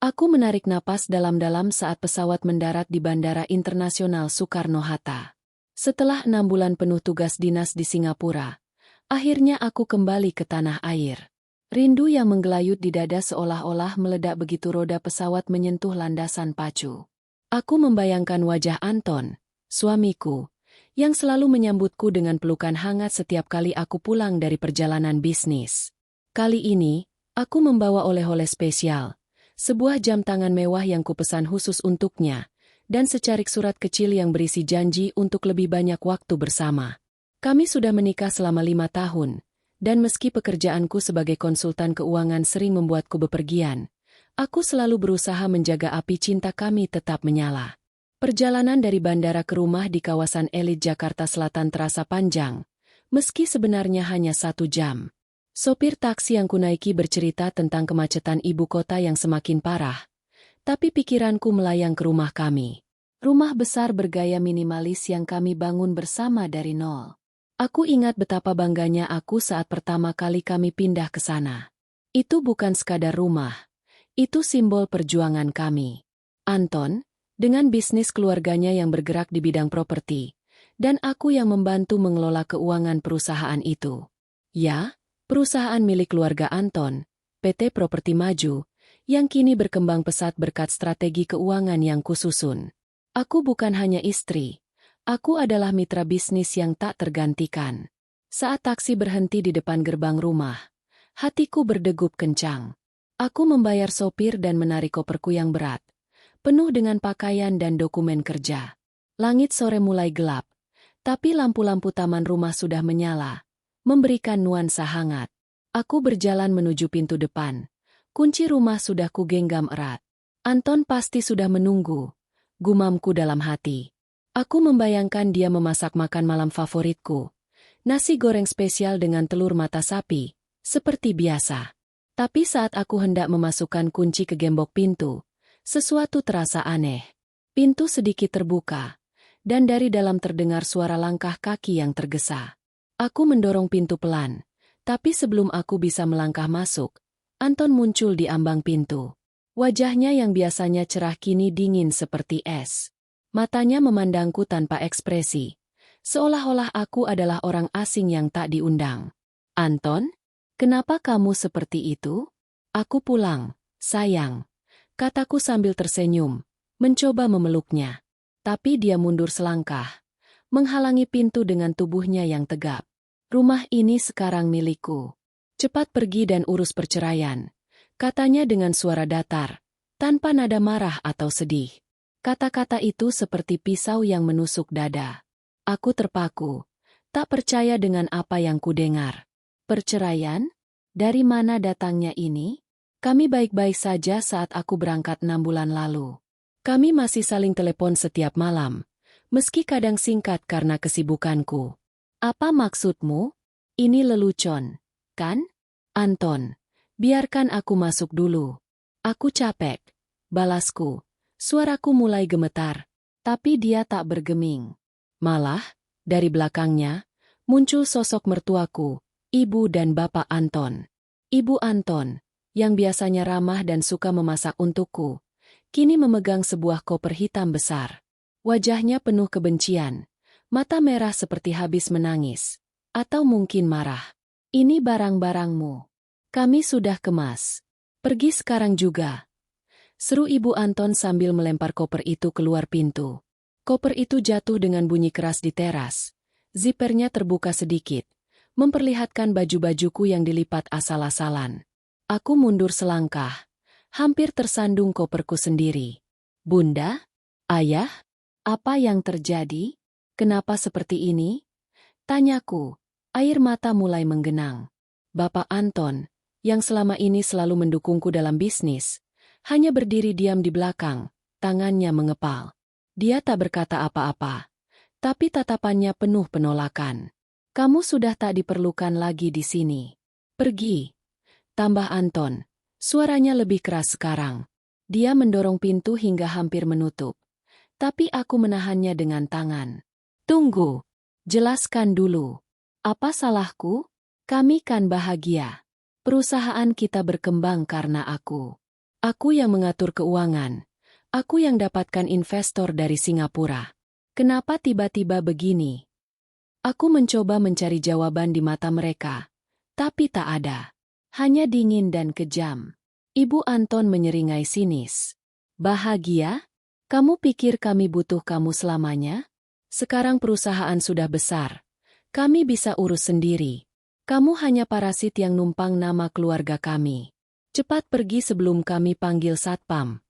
Aku menarik napas dalam-dalam saat pesawat mendarat di Bandara Internasional Soekarno-Hatta. Setelah 6 bulan penuh tugas dinas di Singapura, akhirnya aku kembali ke tanah air. Rindu yang menggelayut di dada seolah-olah meledak begitu roda pesawat menyentuh landasan pacu. Aku membayangkan wajah Anton, suamiku, yang selalu menyambutku dengan pelukan hangat setiap kali aku pulang dari perjalanan bisnis. Kali ini, aku membawa oleh-oleh spesial. Sebuah jam tangan mewah yang kupesan khusus untuknya, dan secarik surat kecil yang berisi janji untuk lebih banyak waktu bersama. Kami sudah menikah selama 5 tahun, dan meski pekerjaanku sebagai konsultan keuangan sering membuatku bepergian, aku selalu berusaha menjaga api cinta kami tetap menyala. Perjalanan dari bandara ke rumah di kawasan elit Jakarta Selatan terasa panjang, meski sebenarnya hanya 1 jam. Sopir taksi yang kunaiki bercerita tentang kemacetan ibu kota yang semakin parah, tapi pikiranku melayang ke rumah kami. Rumah besar bergaya minimalis yang kami bangun bersama dari nol. Aku ingat betapa bangganya aku saat pertama kali kami pindah ke sana. Itu bukan sekadar rumah, itu simbol perjuangan kami. Anton, dengan bisnis keluarganya yang bergerak di bidang properti, dan aku yang membantu mengelola keuangan perusahaan itu. Ya, perusahaan milik keluarga Anton, PT Properti Maju, yang kini berkembang pesat berkat strategi keuangan yang kususun. Aku bukan hanya istri, aku adalah mitra bisnis yang tak tergantikan. Saat taksi berhenti di depan gerbang rumah, hatiku berdegup kencang. Aku membayar sopir dan menarik koperku yang berat, penuh dengan pakaian dan dokumen kerja. Langit sore mulai gelap, tapi lampu-lampu taman rumah sudah menyala, memberikan nuansa hangat. Aku berjalan menuju pintu depan. Kunci rumah sudah kugenggam erat. Anton pasti sudah menunggu, gumamku dalam hati. Aku membayangkan dia memasak makan malam favoritku. Nasi goreng spesial dengan telur mata sapi, seperti biasa. Tapi saat aku hendak memasukkan kunci ke gembok pintu, sesuatu terasa aneh. Pintu sedikit terbuka, dan dari dalam terdengar suara langkah kaki yang tergesa. Aku mendorong pintu pelan, tapi sebelum aku bisa melangkah masuk, Anton muncul di ambang pintu. Wajahnya yang biasanya cerah kini dingin seperti es. Matanya memandangku tanpa ekspresi, seolah-olah aku adalah orang asing yang tak diundang. Anton, kenapa kamu seperti itu? Aku pulang, sayang, kataku sambil tersenyum, mencoba memeluknya. Tapi dia mundur selangkah, menghalangi pintu dengan tubuhnya yang tegap. Rumah ini sekarang milikku. Cepat pergi dan urus perceraian, katanya dengan suara datar, tanpa nada marah atau sedih. Kata-kata itu seperti pisau yang menusuk dada. Aku terpaku, tak percaya dengan apa yang kudengar. Perceraian? Dari mana datangnya ini? Kami baik-baik saja saat aku berangkat 6 bulan lalu. Kami masih saling telepon setiap malam, meski kadang singkat karena kesibukanku. Apa maksudmu? Ini lelucon, kan? Anton, biarkan aku masuk dulu. Aku capek, balasku. Suaraku mulai gemetar, tapi dia tak bergeming. Malah, dari belakangnya, muncul sosok mertuaku, ibu dan bapak Anton. Ibu Anton, yang biasanya ramah dan suka memasak untukku, kini memegang sebuah koper hitam besar. Wajahnya penuh kebencian. Mata merah seperti habis menangis. Atau mungkin marah. Ini barang-barangmu. Kami sudah kemas. Pergi sekarang juga. Seru Ibu Anton sambil melempar koper itu keluar pintu. Koper itu jatuh dengan bunyi keras di teras. Zipernya terbuka sedikit, memperlihatkan baju-bajuku yang dilipat asal-asalan. Aku mundur selangkah, hampir tersandung koperku sendiri. Bunda? Ayah? Apa yang terjadi? Kenapa seperti ini? Tanyaku, air mata mulai menggenang. Bapak Anton, yang selama ini selalu mendukungku dalam bisnis, hanya berdiri diam di belakang, tangannya mengepal. Dia tak berkata apa-apa, tapi tatapannya penuh penolakan. Kamu sudah tak diperlukan lagi di sini. Pergi. Tambah Anton, suaranya lebih keras sekarang. Dia mendorong pintu hingga hampir menutup, tapi aku menahannya dengan tangan. Tunggu. Jelaskan dulu. Apa salahku? Kami kan bahagia. Perusahaan kita berkembang karena aku. Aku yang mengatur keuangan. Aku yang dapatkan investor dari Singapura. Kenapa tiba-tiba begini? Aku mencoba mencari jawaban di mata mereka, tapi tak ada. Hanya dingin dan kejam. Ibu Anton menyeringai sinis. Bahagia? Kamu pikir kami butuh kamu selamanya? Sekarang perusahaan sudah besar. Kami bisa urus sendiri. Kamu hanya parasit yang numpang nama keluarga kami. Cepat pergi sebelum kami panggil satpam.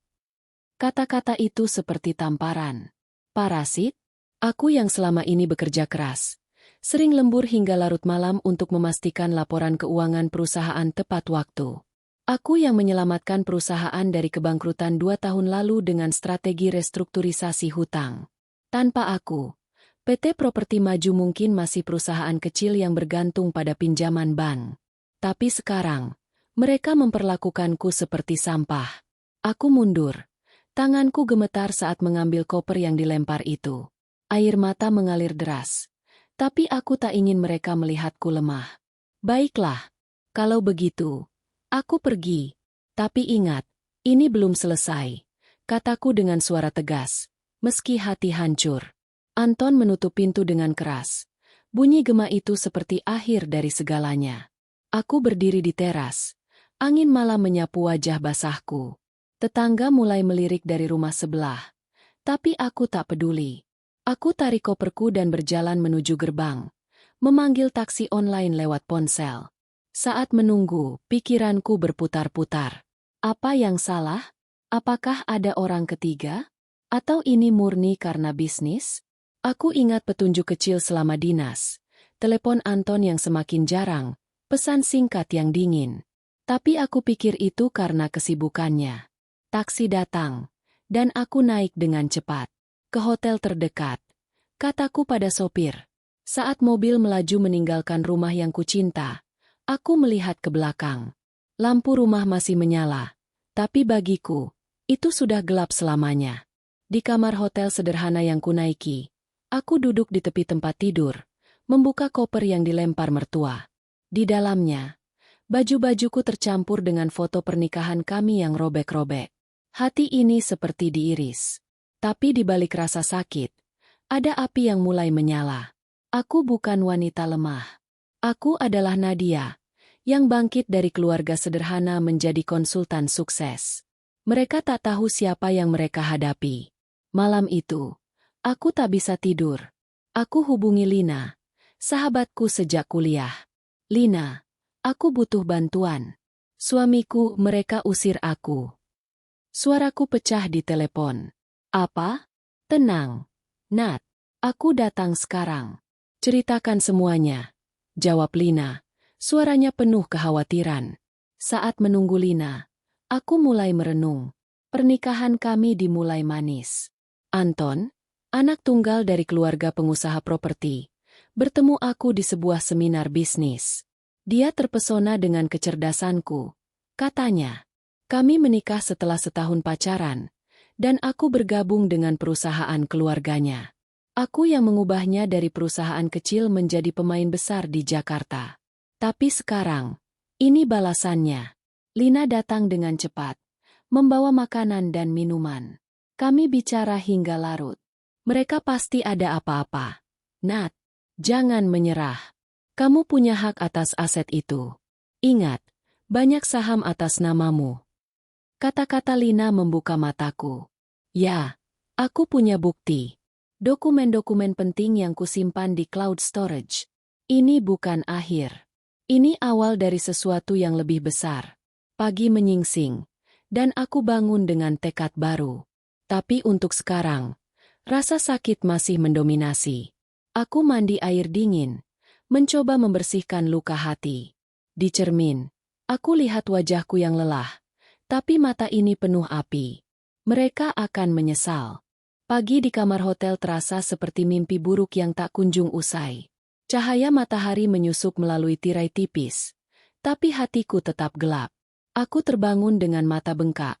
Kata-kata itu seperti tamparan. Parasit? Aku yang selama ini bekerja keras. Sering lembur hingga larut malam untuk memastikan laporan keuangan perusahaan tepat waktu. Aku yang menyelamatkan perusahaan dari kebangkrutan 2 tahun lalu dengan strategi restrukturisasi hutang. Tanpa aku, PT Properti Maju mungkin masih perusahaan kecil yang bergantung pada pinjaman bank. Tapi sekarang, mereka memperlakukanku seperti sampah. Aku mundur. Tanganku gemetar saat mengambil koper yang dilempar itu. Air mata mengalir deras. Tapi aku tak ingin mereka melihatku lemah. Baiklah, kalau begitu, aku pergi. Tapi ingat, ini belum selesai. Kataku dengan suara tegas, meski hati hancur. Anton menutup pintu dengan keras. Bunyi gema itu seperti akhir dari segalanya. Aku berdiri di teras. Angin malam menyapu wajah basahku. Tetangga mulai melirik dari rumah sebelah. Tapi aku tak peduli. Aku tarik koperku dan berjalan menuju gerbang. Memanggil taksi online lewat ponsel. Saat menunggu, pikiranku berputar-putar. Apa yang salah? Apakah ada orang ketiga? Atau ini murni karena bisnis? Aku ingat petunjuk kecil selama dinas. Telepon Anton yang semakin jarang. Pesan singkat yang dingin. Tapi aku pikir itu karena kesibukannya. Taksi datang, dan aku naik dengan cepat. Ke hotel terdekat. Kataku pada sopir. Saat mobil melaju meninggalkan rumah yang kucinta, aku melihat ke belakang. Lampu rumah masih menyala. Tapi bagiku, itu sudah gelap selamanya. Di kamar hotel sederhana yang kunaiki, aku duduk di tepi tempat tidur, membuka koper yang dilempar mertua. Di dalamnya, baju-bajuku tercampur dengan foto pernikahan kami yang robek-robek. Hati ini seperti diiris. Tapi di balik rasa sakit, ada api yang mulai menyala. Aku bukan wanita lemah. Aku adalah Nadia, yang bangkit dari keluarga sederhana menjadi konsultan sukses. Mereka tak tahu siapa yang mereka hadapi. Malam itu, aku tak bisa tidur. Aku hubungi Lina, sahabatku sejak kuliah. Lina, aku butuh bantuan. Suamiku, mereka usir aku. Suaraku pecah di telepon. Apa? Tenang, Nat. Aku datang sekarang. Ceritakan semuanya. Jawab Lina. Suaranya penuh kekhawatiran. Saat menunggu Lina, aku mulai merenung. Pernikahan kami dimulai manis. Anton, anak tunggal dari keluarga pengusaha properti, bertemu aku di sebuah seminar bisnis. Dia terpesona dengan kecerdasanku. Katanya, kami menikah setelah setahun pacaran, dan aku bergabung dengan perusahaan keluarganya. Aku yang mengubahnya dari perusahaan kecil menjadi pemain besar di Jakarta. Tapi sekarang, ini balasannya. Lina datang dengan cepat, membawa makanan dan minuman. Kami bicara hingga larut. Mereka pasti ada apa-apa. Nat, jangan menyerah. Kamu punya hak atas aset itu. Ingat, banyak saham atas namamu. Kata-kata Lina membuka mataku. Ya, aku punya bukti. Dokumen-dokumen penting yang kusimpan di cloud storage. Ini bukan akhir. Ini awal dari sesuatu yang lebih besar. Pagi menyingsing, dan aku bangun dengan tekad baru. Tapi untuk sekarang, rasa sakit masih mendominasi. Aku mandi air dingin, mencoba membersihkan luka hati. Di cermin, aku lihat wajahku yang lelah, tapi mata ini penuh api. Mereka akan menyesal. Pagi di kamar hotel terasa seperti mimpi buruk yang tak kunjung usai. Cahaya matahari menyusup melalui tirai tipis, tapi hatiku tetap gelap. Aku terbangun dengan mata bengkak,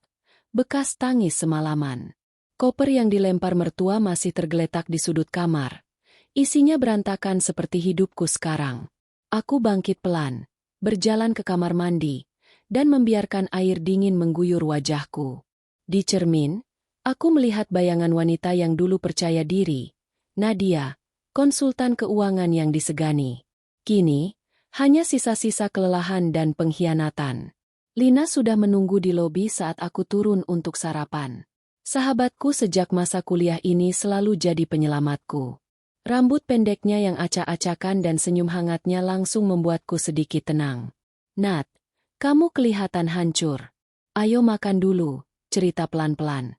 bekas tangis semalaman. Koper yang dilempar mertua masih tergeletak di sudut kamar. Isinya berantakan seperti hidupku sekarang. Aku bangkit pelan, berjalan ke kamar mandi, dan membiarkan air dingin mengguyur wajahku. Di cermin, aku melihat bayangan wanita yang dulu percaya diri, Nadia, konsultan keuangan yang disegani. Kini, hanya sisa-sisa kelelahan dan pengkhianatan. Lina sudah menunggu di lobi saat aku turun untuk sarapan. Sahabatku sejak masa kuliah ini selalu jadi penyelamatku. Rambut pendeknya yang acak-acakan dan senyum hangatnya langsung membuatku sedikit tenang. Nat, kamu kelihatan hancur. Ayo makan dulu, cerita pelan-pelan.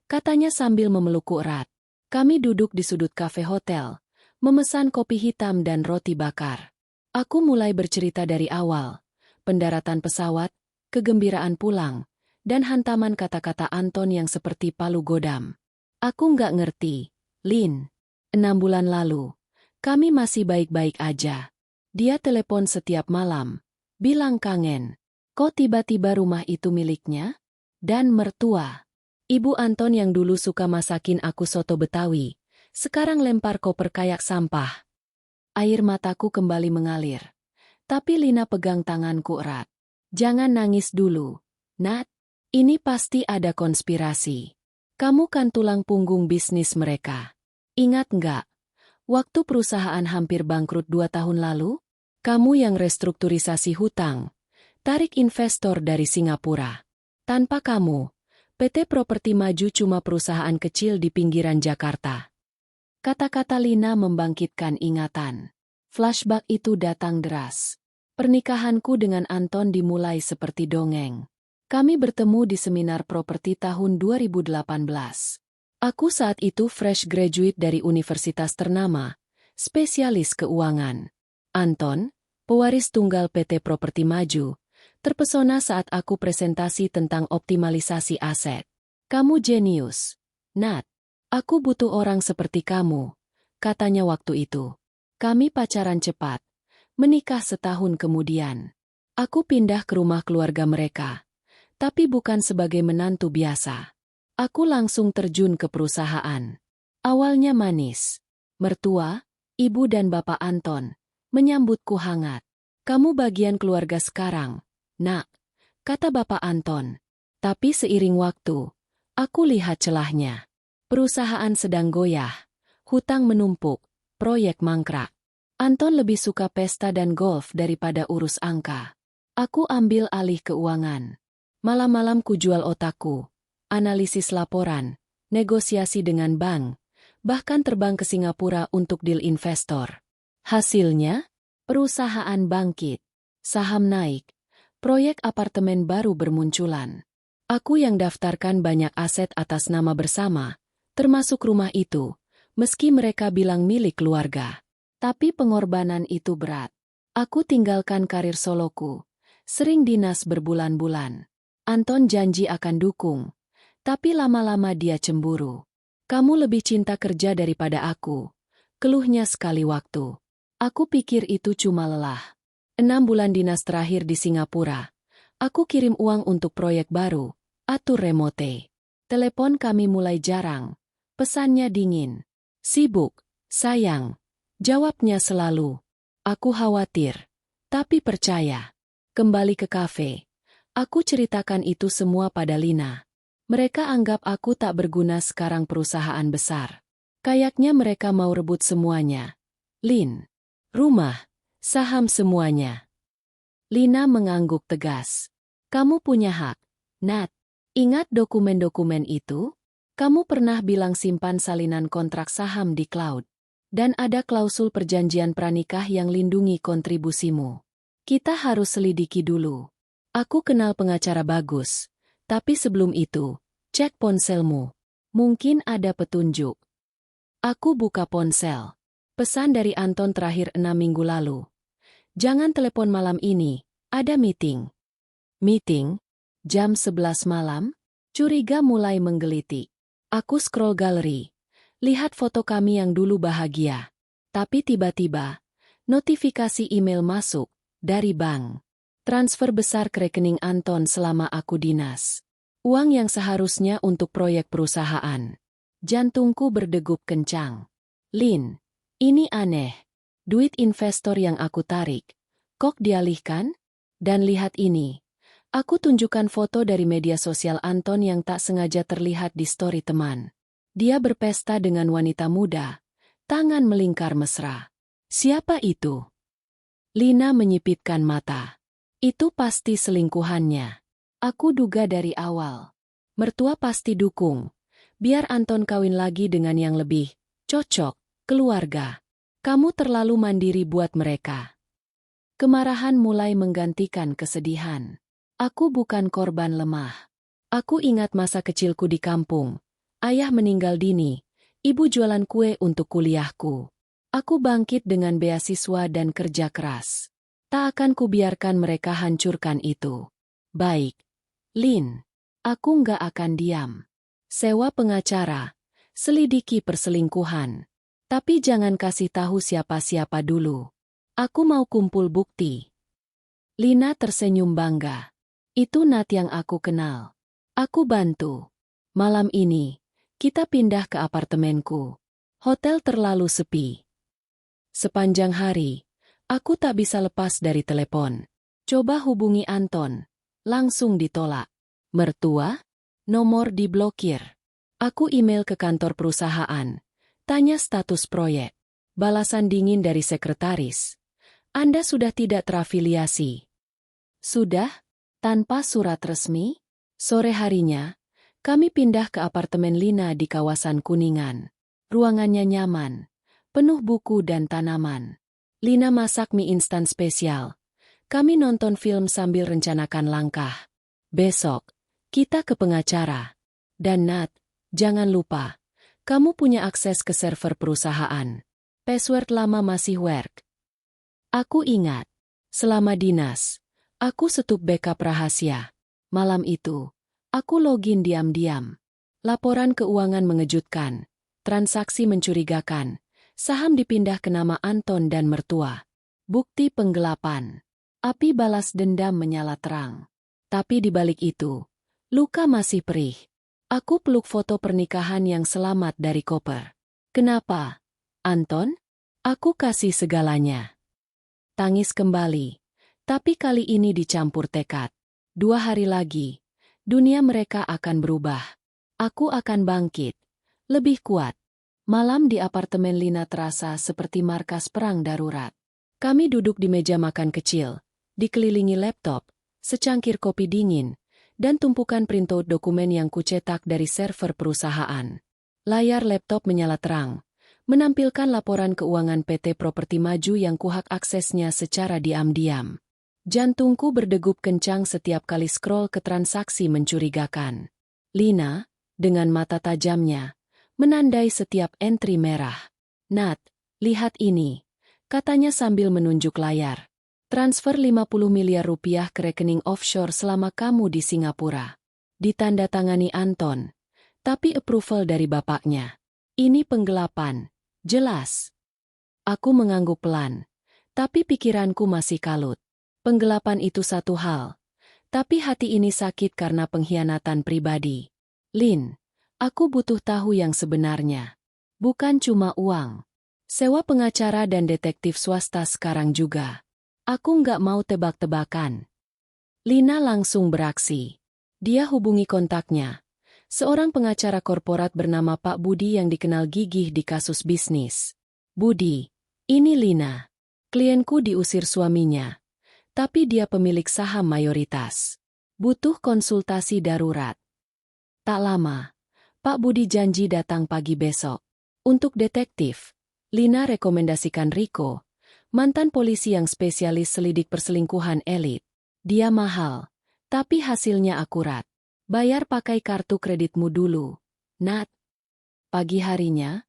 Katanya sambil memelukku erat. Kami duduk di sudut kafe hotel, memesan kopi hitam dan roti bakar. Aku mulai bercerita dari awal. Pendaratan pesawat, kegembiraan pulang, dan hantaman kata-kata Anton yang seperti palu godam. Aku nggak ngerti, Lin. 6 bulan lalu, kami masih baik-baik aja. Dia telepon setiap malam, bilang kangen. Kok tiba-tiba rumah itu miliknya? Dan mertua. Ibu Anton yang dulu suka masakin aku soto Betawi, sekarang lempar koper kayak sampah. Air mataku kembali mengalir. Tapi Lina pegang tanganku erat. Jangan nangis dulu, Nat. Ini pasti ada konspirasi. Kamu kan tulang punggung bisnis mereka. Ingat nggak? Waktu perusahaan hampir bangkrut 2 tahun lalu? Kamu yang restrukturisasi hutang, tarik investor dari Singapura. Tanpa kamu, PT Properti Maju cuma perusahaan kecil di pinggiran Jakarta. Kata-kata Lina membangkitkan ingatan. Flashback itu datang deras. Pernikahanku dengan Anton dimulai seperti dongeng. Kami bertemu di seminar properti tahun 2018. Aku saat itu fresh graduate dari universitas ternama, spesialis keuangan. Anton, pewaris tunggal PT Properti Maju, terpesona saat aku presentasi tentang optimalisasi aset. Kamu jenius, Nat. Aku butuh orang seperti kamu, katanya waktu itu. Kami pacaran cepat, menikah setahun kemudian. Aku pindah ke rumah keluarga mereka. Tapi bukan sebagai menantu biasa. Aku langsung terjun ke perusahaan. Awalnya manis. Mertua, ibu dan bapak Anton, menyambutku hangat. Kamu bagian keluarga sekarang, Nak, kata bapak Anton. Tapi seiring waktu, aku lihat celahnya. Perusahaan sedang goyah, hutang menumpuk, proyek mangkrak. Anton lebih suka pesta dan golf daripada urus angka. Aku ambil alih keuangan. Malam-malam ku jual otakku, analisis laporan, negosiasi dengan bank, bahkan terbang ke Singapura untuk deal investor. Hasilnya, perusahaan bangkit, saham naik, proyek apartemen baru bermunculan. Aku yang daftarkan banyak aset atas nama bersama, termasuk rumah itu, meski mereka bilang milik keluarga. Tapi pengorbanan itu berat. Aku tinggalkan karir soloku, sering dinas berbulan-bulan. Anton janji akan dukung, tapi lama-lama dia cemburu. Kamu lebih cinta kerja daripada aku, keluhnya sekali waktu. Aku pikir itu cuma lelah. 6 bulan dinas terakhir di Singapura. Aku kirim uang untuk proyek baru, atur remote. Telepon kami mulai jarang, pesannya dingin. Sibuk, sayang. Jawabnya selalu. Aku khawatir, tapi percaya. Kembali ke kafe. Aku ceritakan itu semua pada Lina. Mereka anggap aku tak berguna sekarang perusahaan besar. Kayaknya mereka mau rebut semuanya. Lin, rumah, saham semuanya. Lina mengangguk tegas. Kamu punya hak, Nat. Ingat dokumen-dokumen itu? Kamu pernah bilang simpan salinan kontrak saham di cloud. Dan ada klausul perjanjian pranikah yang lindungi kontribusimu. Kita harus selidiki dulu. Aku kenal pengacara bagus, tapi sebelum itu, cek ponselmu. Mungkin ada petunjuk. Aku buka ponsel. Pesan dari Anton terakhir 6 minggu lalu. Jangan telepon malam ini, ada meeting. Meeting? Jam 11 malam? Curiga mulai menggelitik. Aku scroll galeri. Lihat foto kami yang dulu bahagia. Tapi tiba-tiba, notifikasi email masuk dari bank. Transfer besar ke rekening Anton selama aku dinas. Uang yang seharusnya untuk proyek perusahaan. Jantungku berdegup kencang. Lin, ini aneh. Duit investor yang aku tarik, kok dialihkan? Dan lihat ini. Aku tunjukkan foto dari media sosial Anton yang tak sengaja terlihat di story teman. Dia berpesta dengan wanita muda, tangan melingkar mesra. Siapa itu? Lina menyipitkan mata. Itu pasti selingkuhannya. Aku duga dari awal. Mertua pasti dukung. Biar Anton kawin lagi dengan yang lebih cocok, keluarga. Kamu terlalu mandiri buat mereka. Kemarahan mulai menggantikan kesedihan. Aku bukan korban lemah. Aku ingat masa kecilku di kampung. Ayah meninggal dini. Ibu jualan kue untuk kuliahku. Aku bangkit dengan beasiswa dan kerja keras. Tak akan kubiarkan mereka hancurkan itu. Baik, Lin. Aku nggak akan diam. Sewa pengacara. Selidiki perselingkuhan. Tapi jangan kasih tahu siapa-siapa dulu. Aku mau kumpul bukti. Lina tersenyum bangga. Itu Nat yang aku kenal. Aku bantu. Malam ini, kita pindah ke apartemenku. Hotel terlalu sepi. Sepanjang hari, aku tak bisa lepas dari telepon. Coba hubungi Anton. Langsung ditolak. Mertua? Nomor diblokir. Aku email ke kantor perusahaan. Tanya status proyek. Balasan dingin dari sekretaris. Anda sudah tidak terafiliasi. Sudah? Tanpa surat resmi? Sore harinya, kami pindah ke apartemen Lina di kawasan Kuningan. Ruangannya nyaman. Penuh buku dan tanaman. Lina masak mie instan spesial. Kami nonton film sambil rencanakan langkah. Besok, kita ke pengacara. Dan Nat, jangan lupa, kamu punya akses ke server perusahaan. Password lama masih work. Aku ingat. Selama dinas, aku setup backup rahasia. Malam itu, aku login diam-diam. Laporan keuangan mengejutkan. Transaksi mencurigakan. Saham dipindah ke nama Anton dan mertua. Bukti penggelapan. Api balas dendam menyala terang. Tapi di balik itu, luka masih perih. Aku peluk foto pernikahan yang selamat dari koper. Kenapa? Anton? Aku kasih segalanya. Tangis kembali. Tapi kali ini dicampur tekad. 2 hari lagi, dunia mereka akan berubah. Aku akan bangkit. Lebih kuat. Malam di apartemen Lina terasa seperti markas perang darurat. Kami duduk di meja makan kecil, dikelilingi laptop, secangkir kopi dingin, dan tumpukan printout dokumen yang kucetak dari server perusahaan. Layar laptop menyala terang, menampilkan laporan keuangan PT Properti Maju yang kuhak aksesnya secara diam-diam. Jantungku berdegup kencang setiap kali scroll ke transaksi mencurigakan. Lina, dengan mata tajamnya, menandai setiap entry merah. Nat, lihat ini, katanya sambil menunjuk layar. Transfer 50 miliar rupiah ke rekening offshore selama kamu di Singapura. Ditandatangani Anton, tapi approval dari bapaknya. Ini penggelapan, jelas. Aku mengangguk pelan, tapi pikiranku masih kalut. Penggelapan itu satu hal, tapi hati ini sakit karena pengkhianatan pribadi. Lin, aku butuh tahu yang sebenarnya. Bukan cuma uang. Sewa pengacara dan detektif swasta sekarang juga. Aku nggak mau tebak-tebakan. Lina langsung beraksi. Dia hubungi kontaknya. Seorang pengacara korporat bernama Pak Budi yang dikenal gigih di kasus bisnis. Budi, ini Lina. Klienku diusir suaminya. Tapi dia pemilik saham mayoritas. Butuh konsultasi darurat. Tak lama, Pak Budi janji datang pagi besok. Untuk detektif, Lina rekomendasikan Riko, mantan polisi yang spesialis selidik perselingkuhan elit. Dia mahal, tapi hasilnya akurat. Bayar pakai kartu kreditmu dulu, Nat. Pagi harinya,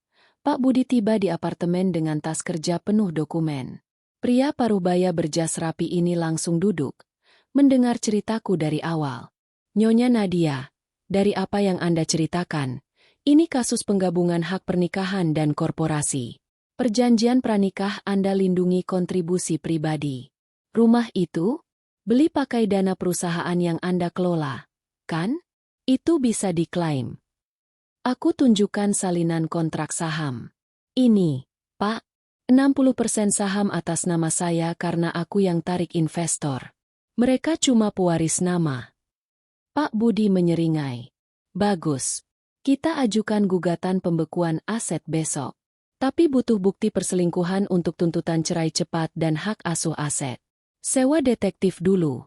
Pak Budi tiba di apartemen dengan tas kerja penuh dokumen. Pria parubaya berjas rapi ini langsung duduk, mendengar ceritaku dari awal. Nyonya Nadia, dari apa yang Anda ceritakan, ini kasus penggabungan hak pernikahan dan korporasi. Perjanjian pranikah Anda lindungi kontribusi pribadi. Rumah itu, beli pakai dana perusahaan yang Anda kelola, kan? Itu bisa diklaim. Aku tunjukkan salinan kontrak saham. Ini, Pak, 60% saham atas nama saya karena aku yang tarik investor. Mereka cuma pewaris nama. Pak Budi menyeringai. Bagus. Kita ajukan gugatan pembekuan aset besok. Tapi butuh bukti perselingkuhan untuk tuntutan cerai cepat dan hak asuh aset. Sewa detektif dulu.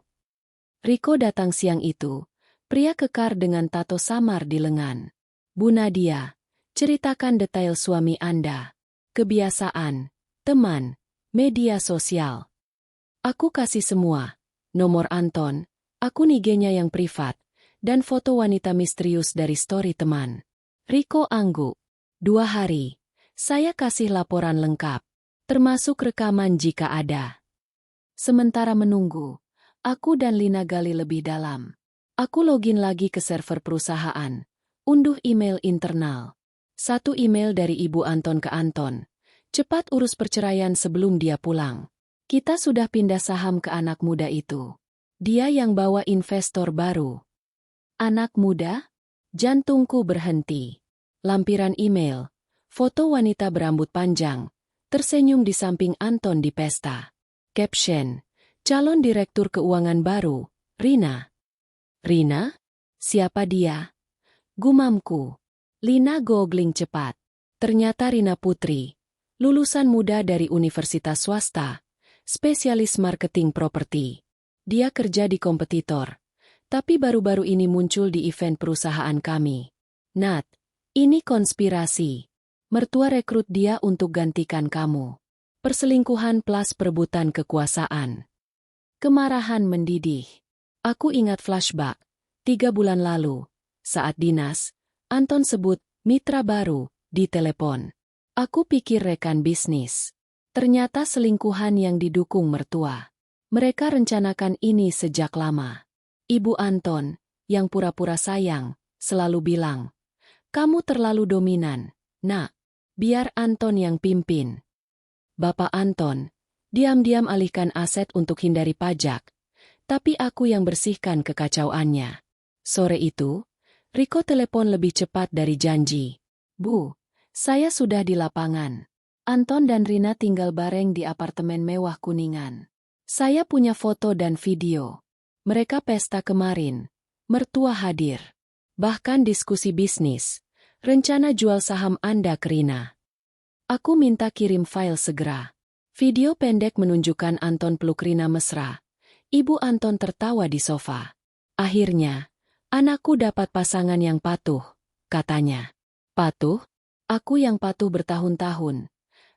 Riko datang siang itu. Pria kekar dengan tato samar di lengan. Bu Nadia, ceritakan detail suami Anda. Kebiasaan, teman, media sosial. Aku kasih semua. Nomor Anton, akun IG-nya yang privat, dan foto wanita misterius dari story teman. Riko angguk. 2 hari. Saya kasih laporan lengkap, termasuk rekaman jika ada. Sementara menunggu, aku dan Lina gali lebih dalam. Aku login lagi ke server perusahaan, unduh email internal. 1 email dari Ibu Anton ke Anton. Cepat urus perceraian sebelum dia pulang. Kita sudah pindah saham ke anak muda itu. Dia yang bawa investor baru. Anak muda? Jantungku berhenti. Lampiran email. Foto wanita berambut panjang, tersenyum di samping Anton di pesta. Caption, calon direktur keuangan baru, Rina. Rina? Siapa dia? Gumamku. Lina googling cepat. Ternyata Rina Putri, lulusan muda dari universitas swasta, spesialis marketing properti. Dia kerja di kompetitor, tapi baru-baru ini muncul di event perusahaan kami. Nat, ini konspirasi. Mertua rekrut dia untuk gantikan kamu. Perselingkuhan plus perebutan kekuasaan. Kemarahan mendidih. Aku ingat flashback. 3 bulan lalu, saat dinas, Anton sebut mitra baru di telepon. Aku pikir rekan bisnis. Ternyata selingkuhan yang didukung mertua. Mereka rencanakan ini sejak lama. Ibu Anton, yang pura-pura sayang, selalu bilang, "Kamu terlalu dominan, Nak. Biar Anton yang pimpin." Bapak Anton, diam-diam alihkan aset untuk hindari pajak, tapi aku yang bersihkan kekacauannya. Sore itu, Riko telepon lebih cepat dari janji. Bu, saya sudah di lapangan. Anton dan Rina tinggal bareng di apartemen mewah Kuningan. Saya punya foto dan video. Mereka pesta kemarin. Mertua hadir. Bahkan diskusi bisnis. Rencana jual saham Anda ke Rina. Aku minta kirim file segera. Video pendek menunjukkan Anton peluk Rina mesra. Ibu Anton tertawa di sofa. Akhirnya, anakku dapat pasangan yang patuh, katanya. Patuh? Aku yang patuh bertahun-tahun.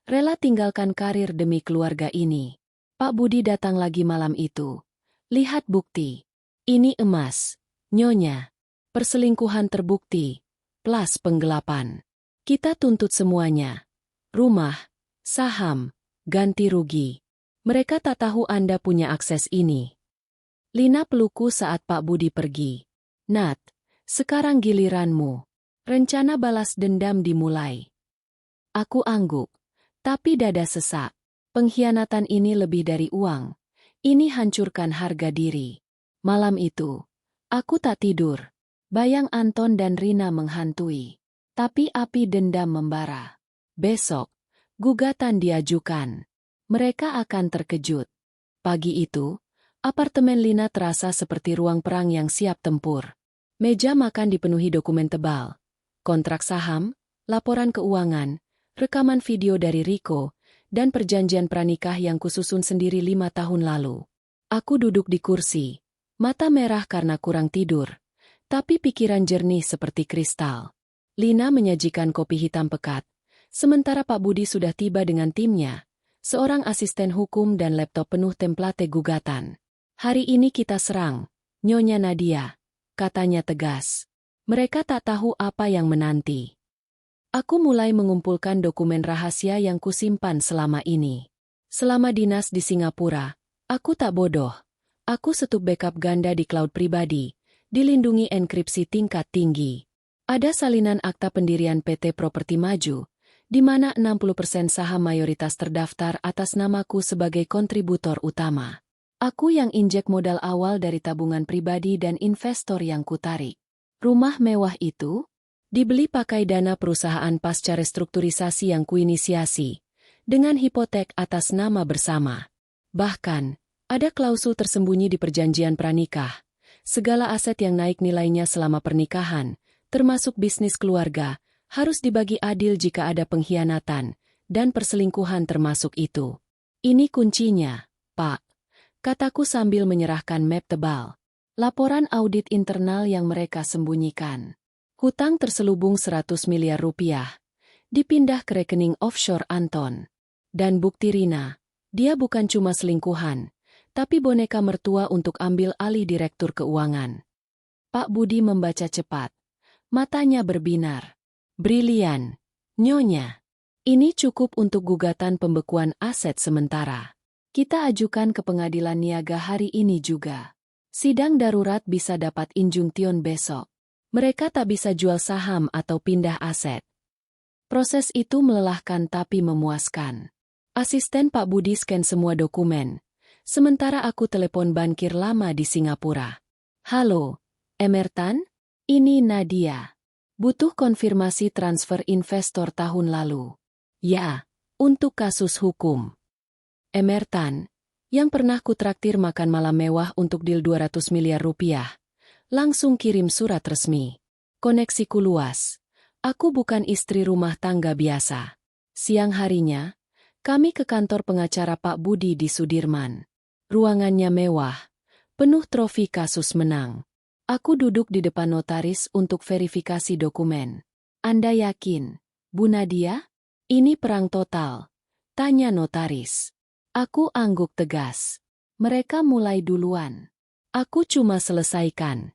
Rela tinggalkan karir demi keluarga ini. Pak Budi datang lagi malam itu. Lihat bukti. Ini emas. Nyonya. Perselingkuhan terbukti. Plus penggelapan. Kita tuntut semuanya. Rumah, saham, ganti rugi. Mereka tak tahu Anda punya akses ini. Lina pelukku saat Pak Budi pergi. Nat, sekarang giliranmu. Rencana balas dendam dimulai. Aku angguk, tapi dada sesak. Pengkhianatan ini lebih dari uang. Ini hancurkan harga diri. Malam itu, aku tak tidur. Bayang Anton dan Rina menghantui. Tapi api dendam membara. Besok, gugatan diajukan. Mereka akan terkejut. Pagi itu, apartemen Lina terasa seperti ruang perang yang siap tempur. Meja makan dipenuhi dokumen tebal. Kontrak saham, laporan keuangan, rekaman video dari Riko, dan perjanjian pranikah yang kususun sendiri 5 tahun lalu. Aku duduk di kursi, mata merah karena kurang tidur. Tapi pikiran jernih seperti kristal. Lina menyajikan kopi hitam pekat, sementara Pak Budi sudah tiba dengan timnya, seorang asisten hukum dan laptop penuh template gugatan. Hari ini kita serang, Nyonya Nadia, katanya tegas. Mereka tak tahu apa yang menanti. Aku mulai mengumpulkan dokumen rahasia yang kusimpan selama ini. Selama dinas di Singapura, aku tak bodoh. Aku setup backup ganda di cloud pribadi. Dilindungi enkripsi tingkat tinggi. Ada salinan akta pendirian PT Properti Maju, di mana 60% saham mayoritas terdaftar atas namaku sebagai kontributor utama. Aku yang injek modal awal dari tabungan pribadi dan investor yang kutarik. Rumah mewah itu dibeli pakai dana perusahaan pasca restrukturisasi yang kuinisiasi, dengan hipotek atas nama bersama. Bahkan, Ada klausul tersembunyi di perjanjian pranikah. Segala aset yang naik nilainya selama pernikahan, termasuk bisnis keluarga, harus dibagi adil jika ada pengkhianatan, dan perselingkuhan termasuk itu. Ini kuncinya, Pak. Kataku sambil menyerahkan map tebal. Laporan audit internal yang mereka sembunyikan. Hutang terselubung 100 miliar rupiah. Dipindah ke rekening offshore Anton. Dan bukti Rina, dia bukan cuma selingkuhan, tapi boneka mertua untuk ambil alih direktur keuangan. Pak Budi membaca cepat. Matanya berbinar. Brilian. Nyonya. Ini cukup untuk gugatan pembekuan aset sementara. Kita ajukan ke pengadilan niaga hari ini juga. Sidang darurat bisa dapat injunction besok. Mereka tak bisa jual saham atau pindah aset. Proses itu melelahkan tapi memuaskan. Asisten Pak Budi scan semua dokumen. Sementara aku telepon bankir lama di Singapura. Halo, Emertan? Ini Nadia. Butuh konfirmasi transfer investor tahun lalu. Ya, untuk kasus hukum. Emertan, yang pernah kutraktir makan malam mewah untuk deal 200 miliar rupiah. Langsung kirim surat resmi. Koneksiku luas. Aku bukan istri rumah tangga biasa. Siang harinya, kami ke kantor pengacara Pak Budi di Sudirman. Ruangannya mewah, penuh trofi kasus menang. Aku duduk di depan notaris untuk verifikasi dokumen. Anda yakin, Bu Nadia? Ini perang total. Tanya notaris. Aku angguk tegas. Mereka mulai duluan. Aku cuma selesaikan.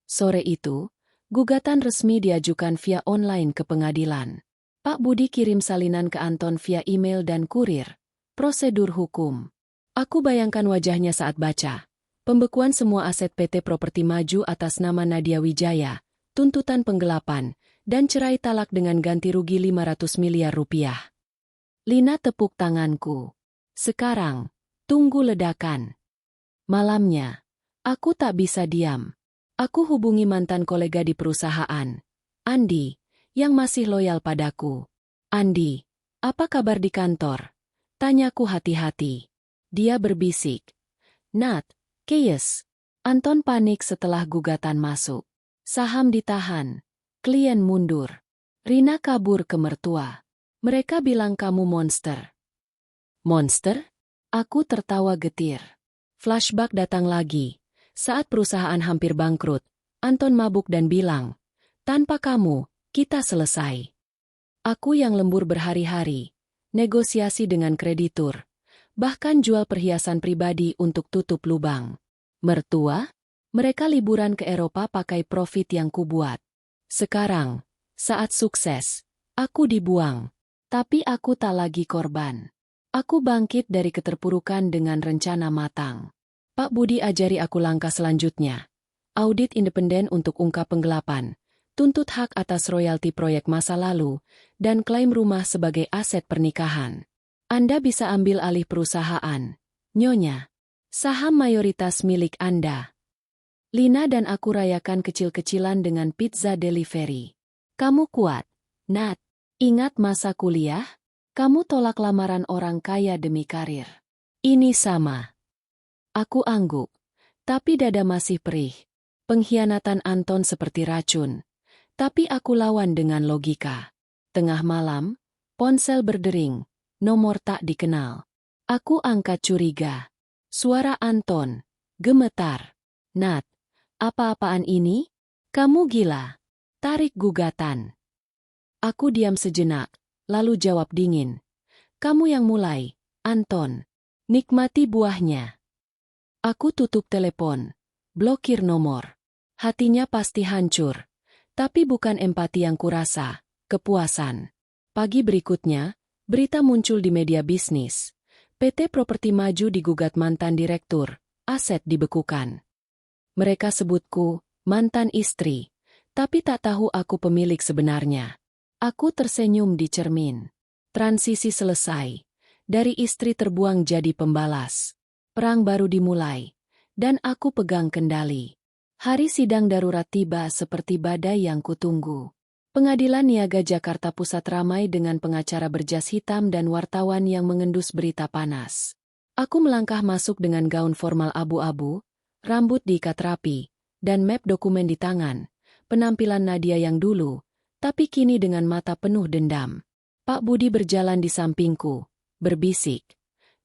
Sore itu, gugatan resmi diajukan via online ke pengadilan. Pak Budi kirim salinan ke Anton via email dan kurir. Prosedur hukum. Aku bayangkan wajahnya saat baca. Pembekuan semua aset PT Properti Maju atas nama Nadia Wijaya, tuntutan penggelapan, dan cerai talak dengan ganti rugi 500 miliar rupiah. Lina tepuk tanganku. Sekarang, tunggu ledakan. Malamnya, aku tak bisa diam. Aku hubungi mantan kolega di perusahaan, Andi, yang masih loyal padaku. Andi, apa kabar di kantor? Tanyaku hati-hati. Dia berbisik. Nat, Keyes. Anton panik setelah gugatan masuk. Saham ditahan. Klien mundur. Rina kabur ke mertua. Mereka bilang kamu monster. Monster? Aku tertawa getir. Flashback datang lagi. Saat perusahaan hampir bangkrut, Anton mabuk dan bilang, tanpa kamu, kita selesai. Aku yang lembur berhari-hari, negosiasi dengan kreditur, bahkan jual perhiasan pribadi untuk tutup lubang. Mertua? Mereka liburan ke Eropa pakai profit yang kubuat. Sekarang, saat sukses, aku dibuang. Tapi aku tak lagi korban. Aku bangkit dari keterpurukan dengan rencana matang. Pak Budi ajari aku langkah selanjutnya. Audit independen untuk ungkap penggelapan, tuntut hak atas royalti proyek masa lalu, dan klaim rumah sebagai aset pernikahan. Anda bisa ambil alih perusahaan. Nyonya. Saham mayoritas milik Anda. Lina dan aku rayakan kecil-kecilan dengan pizza delivery. Kamu kuat, Nat. Ingat masa kuliah? Kamu tolak lamaran orang kaya demi karir. Ini sama. Aku angguk, tapi dada masih perih. Pengkhianatan Anton seperti racun. Tapi aku lawan dengan logika. Tengah malam, ponsel berdering, nomor tak dikenal. Aku angkat curiga. Suara Anton, gemetar. Nat, apa-apaan ini? Kamu gila. Tarik gugatan. Aku diam sejenak, lalu jawab dingin. Kamu yang mulai, Anton. Nikmati buahnya. Aku tutup telepon, blokir nomor. Hatinya pasti hancur. Tapi bukan empati yang kurasa, kepuasan. Pagi berikutnya, berita muncul di media bisnis. PT Properti Maju digugat mantan direktur, aset dibekukan. Mereka sebutku, mantan istri. Tapi tak tahu aku pemilik sebenarnya. Aku tersenyum di cermin. Transisi selesai. Dari istri terbuang jadi pembalas. Perang baru dimulai, dan aku pegang kendali. Hari sidang darurat tiba seperti badai yang kutunggu. Pengadilan Niaga Jakarta Pusat ramai dengan pengacara berjas hitam dan wartawan yang mengendus berita panas. Aku melangkah masuk dengan gaun formal abu-abu, rambut diikat rapi, dan map dokumen di tangan. Penampilan Nadia yang dulu, tapi kini dengan mata penuh dendam. Pak Budi berjalan di sampingku, berbisik.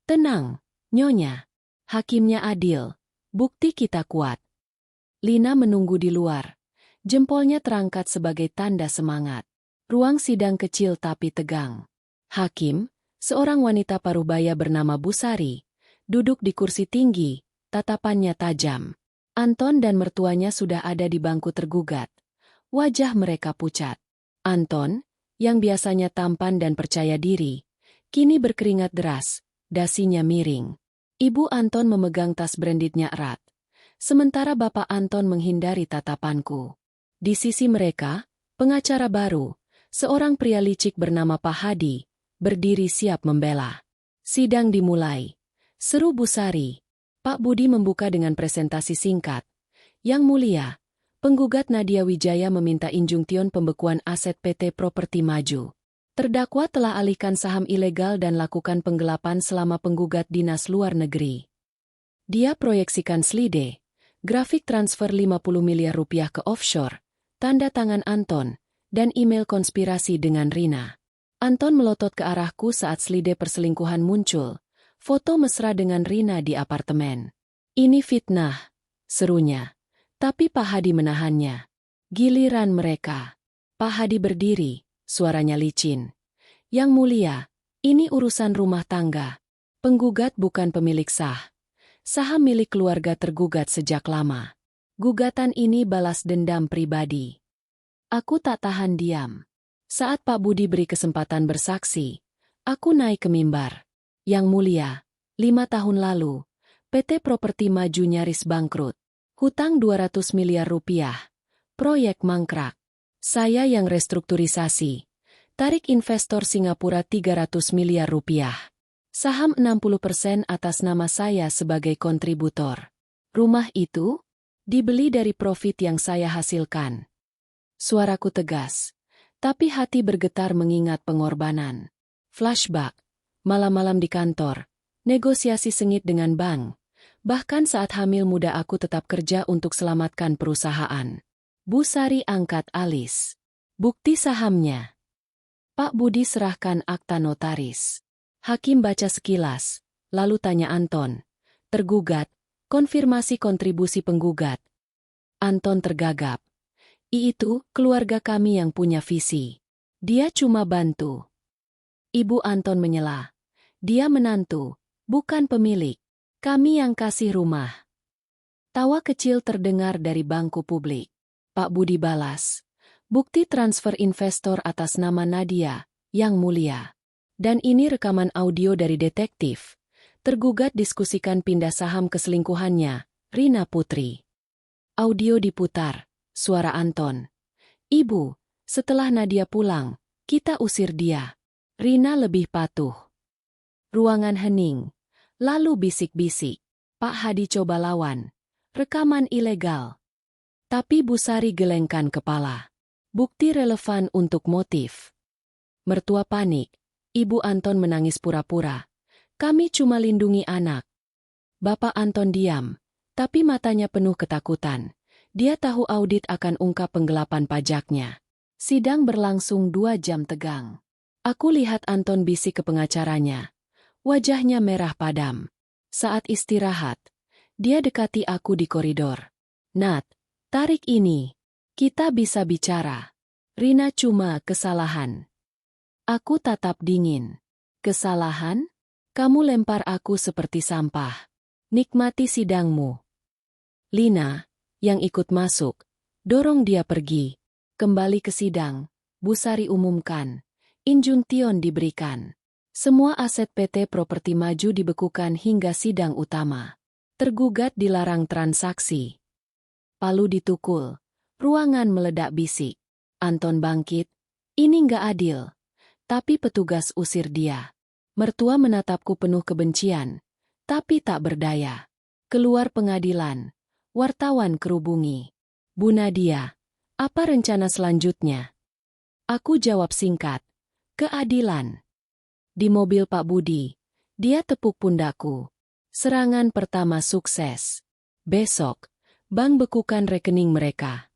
"Tenang, Nyonya. Hakimnya adil. Bukti kita kuat." Lina menunggu di luar. Jempolnya terangkat sebagai tanda semangat. Ruang sidang kecil tapi tegang. Hakim, seorang wanita parubaya bernama Busari, duduk di kursi tinggi, tatapannya tajam. Anton dan mertuanya sudah ada di bangku tergugat. Wajah mereka pucat. Anton, yang biasanya tampan dan percaya diri, kini berkeringat deras, dasinya miring. Ibu Anton memegang tas brandednya erat. Sementara Bapak Anton menghindari tatapanku. Di sisi mereka, pengacara baru, seorang pria licik bernama Pak Hadi, berdiri siap membela. Sidang dimulai. Seru Busari. Pak Budi membuka dengan presentasi singkat. "Yang Mulia, penggugat Nadia Wijaya meminta injunction pembekuan aset PT Properti Maju. Terdakwa telah alihkan saham ilegal dan lakukan penggelapan selama penggugat dinas luar negeri. Dia proyeksikan slide, grafik transfer 50 miliar rupiah ke offshore, tanda tangan Anton, dan email konspirasi dengan Rina." Anton melotot ke arahku saat slide perselingkuhan muncul, foto mesra dengan Rina di apartemen. "Ini fitnah," serunya. Tapi Pak Hadi menahannya. Giliran mereka. Pak Hadi berdiri, suaranya licin. "Yang Mulia, ini urusan rumah tangga. Penggugat bukan pemilik sah. Saham milik keluarga tergugat sejak lama. Gugatan ini balas dendam pribadi." Aku tak tahan diam. Saat Pak Budi beri kesempatan bersaksi, aku naik ke mimbar. "Yang Mulia, 5 tahun lalu, PT Properti Maju nyaris bangkrut. Hutang 200 miliar rupiah. Proyek mangkrak. Saya yang restrukturisasi. Tarik investor Singapura 300 miliar rupiah. Saham 60% atas nama saya sebagai kontributor. Rumah itu dibeli dari profit yang saya hasilkan." Suaraku tegas, tapi hati bergetar mengingat pengorbanan. Flashback, malam-malam di kantor, negosiasi sengit dengan bank. Bahkan saat hamil muda aku tetap kerja untuk selamatkan perusahaan. Busari angkat alis. "Bukti sahamnya." Pak Budi serahkan akta notaris. Hakim baca sekilas, lalu tanya Anton. "Tergugat, konfirmasi kontribusi penggugat." Anton tergagap. "Itu keluarga kami yang punya visi. Dia cuma bantu." Ibu Anton menyela. "Dia menantu, bukan pemilik. Kami yang kasih rumah." Tawa kecil terdengar dari bangku publik. Pak Budi balas. "Bukti transfer investor atas nama Nadia, Yang Mulia. Dan ini rekaman audio dari detektif. Tergugat diskusikan pindah saham keselingkuhannya, Rina Putri." Audio diputar, suara Anton. "Ibu, setelah Nadia pulang, kita usir dia. Rina lebih patuh." Ruangan hening. Lalu bisik-bisik. Pak Hadi coba lawan. Rekaman ilegal. Tapi Busari gelengkan kepala. Bukti relevan untuk motif. Mertua panik. Ibu Anton menangis pura-pura. "Kami cuma lindungi anak." Bapak Anton diam, tapi matanya penuh ketakutan. Dia tahu audit akan ungkap penggelapan pajaknya. Sidang berlangsung 2 jam tegang. Aku lihat Anton bisik ke pengacaranya. Wajahnya merah padam. Saat istirahat, dia dekati aku di koridor. "Nat, tarik ini. Kita bisa bicara." "Rina cuma kesalahan." Aku tatap dingin. "Kesalahan? Kamu lempar aku seperti sampah. Nikmati sidangmu." Lina, yang ikut masuk, dorong dia pergi. Kembali ke sidang, Busari umumkan. Injunction diberikan. Semua aset PT Properti Maju dibekukan hingga sidang utama. Tergugat dilarang transaksi. Palu ditukul. Ruangan meledak bisik. Anton bangkit. "Ini nggak adil." Tapi petugas usir dia. Mertua menatapku penuh kebencian. Tapi tak berdaya. Keluar pengadilan. Wartawan kerubungi. "Bu Nadia, apa rencana selanjutnya?" Aku jawab singkat. "Keadilan." Di mobil Pak Budi, dia tepuk pundakku. Serangan pertama sukses. Besok, bank bekukan rekening mereka.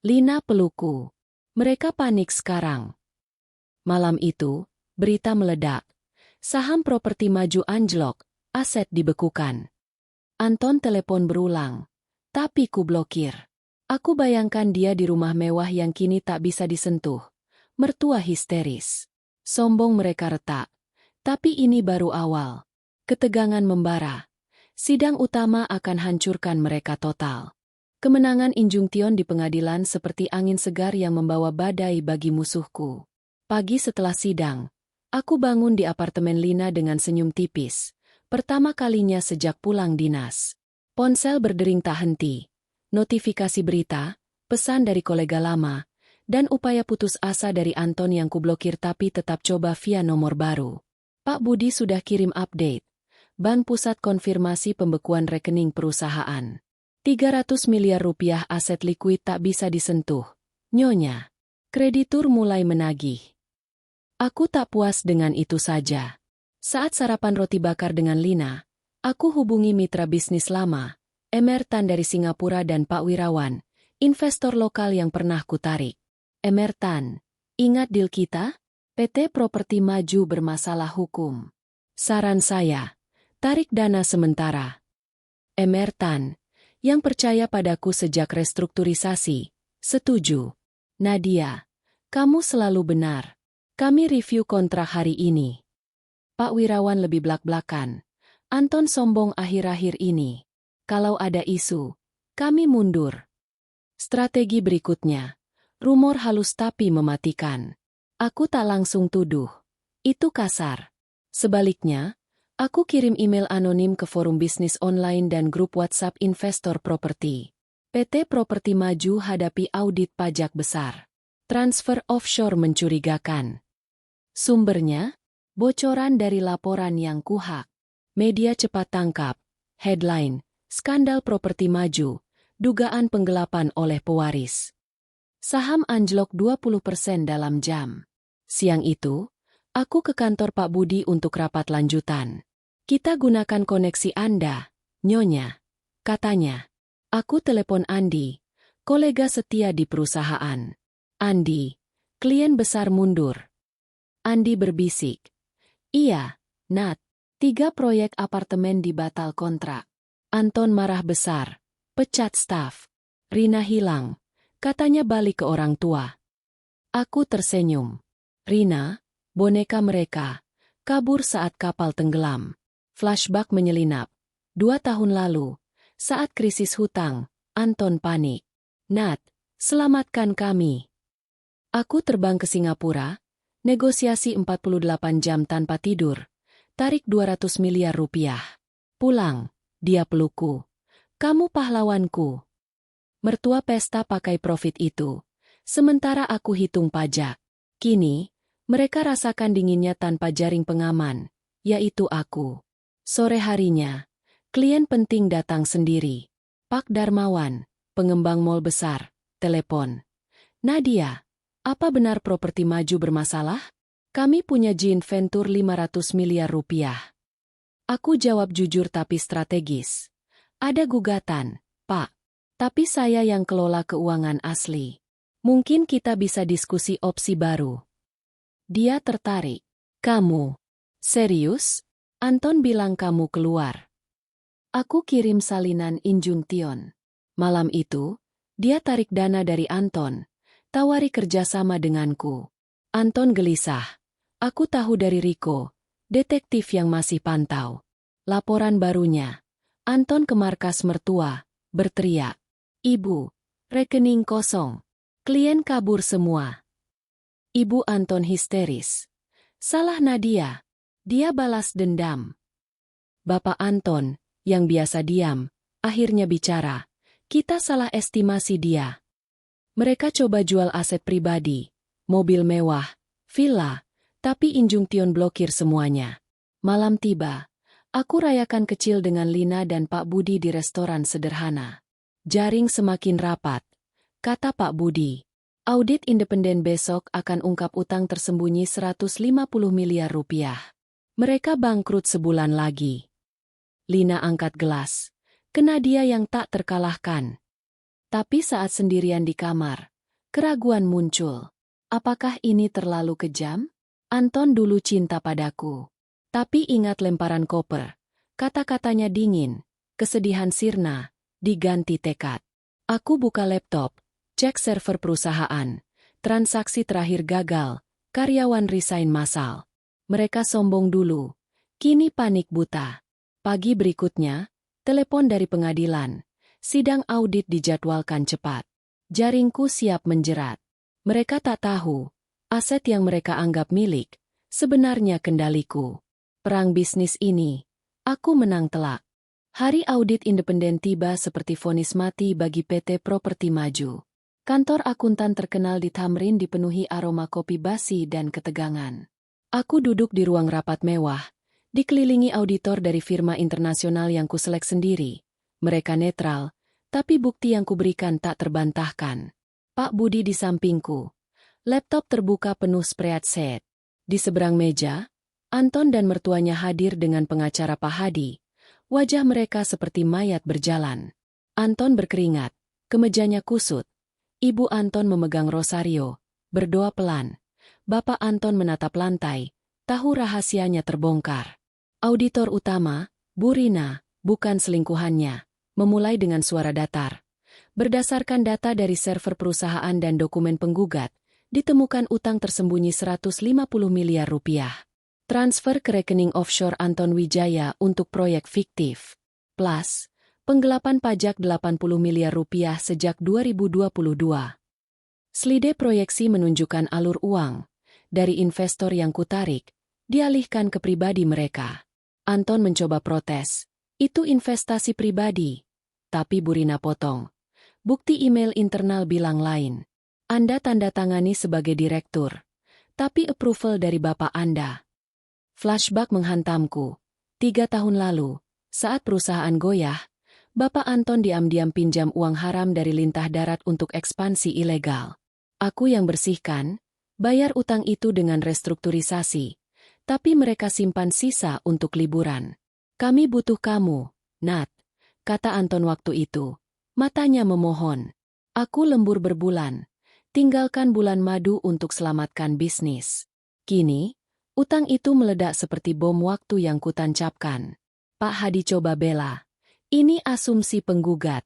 Lina pelukku. Mereka panik sekarang. Malam itu, berita meledak. Saham properti maju anjlok, aset dibekukan. Anton telepon berulang. Tapi ku blokir. Aku bayangkan dia di rumah mewah yang kini tak bisa disentuh. Mertua histeris. Sombong mereka retak. Tapi ini baru awal. Ketegangan membara. Sidang utama akan hancurkan mereka total. Kemenangan Injung Tion di pengadilan seperti angin segar yang membawa badai bagi musuhku. Pagi setelah sidang, aku bangun di apartemen Lina dengan senyum tipis. Pertama kalinya sejak pulang dinas. Ponsel berdering tak henti. Notifikasi berita, pesan dari kolega lama, dan upaya putus asa dari Anton yang kublokir tapi tetap coba via nomor baru. Pak Budi sudah kirim update. Bank Pusat konfirmasi pembekuan rekening perusahaan. 300 miliar rupiah aset likuid tak bisa disentuh. Nyonya. Kreditur mulai menagih. Aku tak puas dengan itu saja. Saat sarapan roti bakar dengan Lina, aku hubungi mitra bisnis lama, Emertan dari Singapura dan Pak Wirawan, investor lokal yang pernah kutarik. Emertan, ingat deal kita? PT Properti Maju bermasalah hukum. Saran saya, tarik dana sementara. Emertan, yang percaya padaku sejak restrukturisasi, setuju. Nadia, kamu selalu benar. Kami review kontrak hari ini. Pak Wirawan lebih blak-blakan. Anton sombong akhir-akhir ini. Kalau ada isu, kami mundur. Strategi berikutnya. Rumor halus tapi mematikan. Aku tak langsung tuduh. Itu kasar. Sebaliknya, aku kirim email anonim ke forum bisnis online dan grup WhatsApp investor properti. PT Properti Maju hadapi audit pajak besar. Transfer offshore mencurigakan. Sumbernya, bocoran dari laporan yang kuhak. Media cepat tangkap. Headline, skandal properti maju, dugaan penggelapan oleh pewaris. Saham anjlok 20% dalam jam. Siang itu, aku ke kantor Pak Budi untuk rapat lanjutan. Kita gunakan koneksi Anda, Nyonya. Katanya. Aku telepon Andi, kolega setia di perusahaan. Andi, klien besar mundur. Andi berbisik. Iya, Nat. 3 proyek apartemen dibatal kontrak. Anton marah besar. Pecat staf. Rina hilang. Katanya balik ke orang tua. Aku tersenyum. Rina, boneka mereka, kabur saat kapal tenggelam. Flashback menyelinap. 2 tahun lalu, saat krisis hutang, Anton panik. Nat, selamatkan kami. Aku terbang ke Singapura, negosiasi 48 jam tanpa tidur, tarik 200 miliar rupiah. Pulang, dia pelukku. Kamu pahlawanku. Mertua pesta pakai profit itu, sementara aku hitung pajak. Kini, mereka rasakan dinginnya tanpa jaring pengaman, yaitu aku. Sore harinya, klien penting datang sendiri. Pak Darmawan, pengembang mal besar, telepon. Nadia, apa benar properti maju bermasalah? Kami punya joint venture 500 miliar rupiah. Aku jawab jujur tapi strategis. Ada gugatan, Pak. Tapi saya yang kelola keuangan asli. Mungkin kita bisa diskusi opsi baru. Dia tertarik. Kamu? Serius? Anton bilang kamu keluar. Aku kirim salinan Injung Tion. Malam itu, dia tarik dana dari Anton, tawari kerjasama denganku. Anton gelisah. Aku tahu dari Riko, detektif yang masih pantau. Laporan barunya. Anton ke markas mertua, berteriak. Ibu, rekening kosong. Klien kabur semua. Ibu Anton histeris. Salah Nadia. Dia balas dendam. Bapak Anton, yang biasa diam, akhirnya bicara. Kita salah estimasi dia. Mereka coba jual aset pribadi, mobil mewah, villa, tapi Injung Tion blokir semuanya. Malam tiba, aku rayakan kecil dengan Lina dan Pak Budi di restoran sederhana. Jaring semakin rapat, kata Pak Budi. Audit independen besok akan ungkap utang tersembunyi 150 miliar rupiah. Mereka bangkrut sebulan lagi. Lina angkat gelas. Kena dia yang tak terkalahkan. Tapi saat sendirian di kamar, keraguan muncul. Apakah ini terlalu kejam? Anton dulu cinta padaku. Tapi ingat lemparan koper. Kata-katanya dingin. Kesedihan sirna. Diganti tekad. Aku buka laptop. Cek server perusahaan. Transaksi terakhir gagal. Karyawan resign massal. Mereka sombong dulu. Kini panik buta. Pagi berikutnya, telepon dari pengadilan. Sidang audit dijadwalkan cepat. Jaringku siap menjerat. Mereka tak tahu, aset yang mereka anggap milik, sebenarnya kendaliku. Perang bisnis ini, aku menang telak. Hari audit independen tiba seperti vonis mati bagi PT Properti Maju. Kantor akuntan terkenal di Tamrin dipenuhi aroma kopi basi dan ketegangan. Aku duduk di ruang rapat mewah, dikelilingi auditor dari firma internasional yang kuselek sendiri. Mereka netral, tapi bukti yang kuberikan tak terbantahkan. Pak Budi di sampingku. Laptop terbuka penuh spreadsheet. Di seberang meja, Anton dan mertuanya hadir dengan pengacara Pak Hadi. Wajah mereka seperti mayat berjalan. Anton berkeringat, kemejanya kusut. Ibu Anton memegang rosario, berdoa pelan. Bapak Anton menatap lantai, tahu rahasianya terbongkar. Auditor utama, Bu Rina, bukan selingkuhannya, memulai dengan suara datar. Berdasarkan data dari server perusahaan dan dokumen penggugat, ditemukan utang tersembunyi 150 miliar rupiah. Transfer ke rekening offshore Anton Wijaya untuk proyek fiktif. Plus, penggelapan pajak 80 miliar rupiah sejak 2022. Slide proyeksi menunjukkan alur uang dari investor yang kutarik, dialihkan ke pribadi mereka. Anton mencoba protes. Itu investasi pribadi. Tapi Bu Rina potong. Bukti email internal bilang lain. Anda tanda tangani sebagai direktur. Tapi approval dari Bapak Anda. Flashback menghantamku. 3 tahun lalu, saat perusahaan goyah, Bapak Anton diam-diam pinjam uang haram dari lintah darat untuk ekspansi ilegal. Aku yang bersihkan, bayar utang itu dengan restrukturisasi. Tapi mereka simpan sisa untuk liburan. Kami butuh kamu, Nat, kata Anton waktu itu. Matanya memohon. Aku lembur berbulan. Tinggalkan bulan madu untuk selamatkan bisnis. Kini, utang itu meledak seperti bom waktu yang kutancapkan. Pak Hadi coba bela. Ini asumsi penggugat.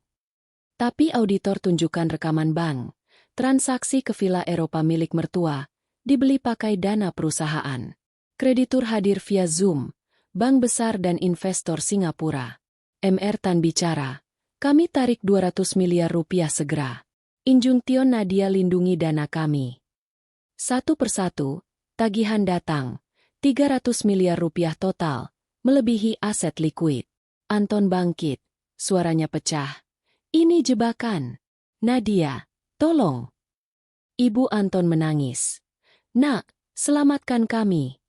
Tapi auditor tunjukkan rekaman bank. Transaksi ke villa Eropa milik mertua. Dibeli pakai dana perusahaan. Kreditur hadir via Zoom. Bank besar dan investor Singapura. MR Tan bicara. Kami tarik 200 miliar rupiah segera. Injunction Nadia lindungi dana kami. Satu persatu, tagihan datang. 300 miliar rupiah total, melebihi aset likuid. Anton bangkit, suaranya pecah. Ini jebakan. Nadia, tolong. Ibu Anton menangis. Nak, selamatkan kami.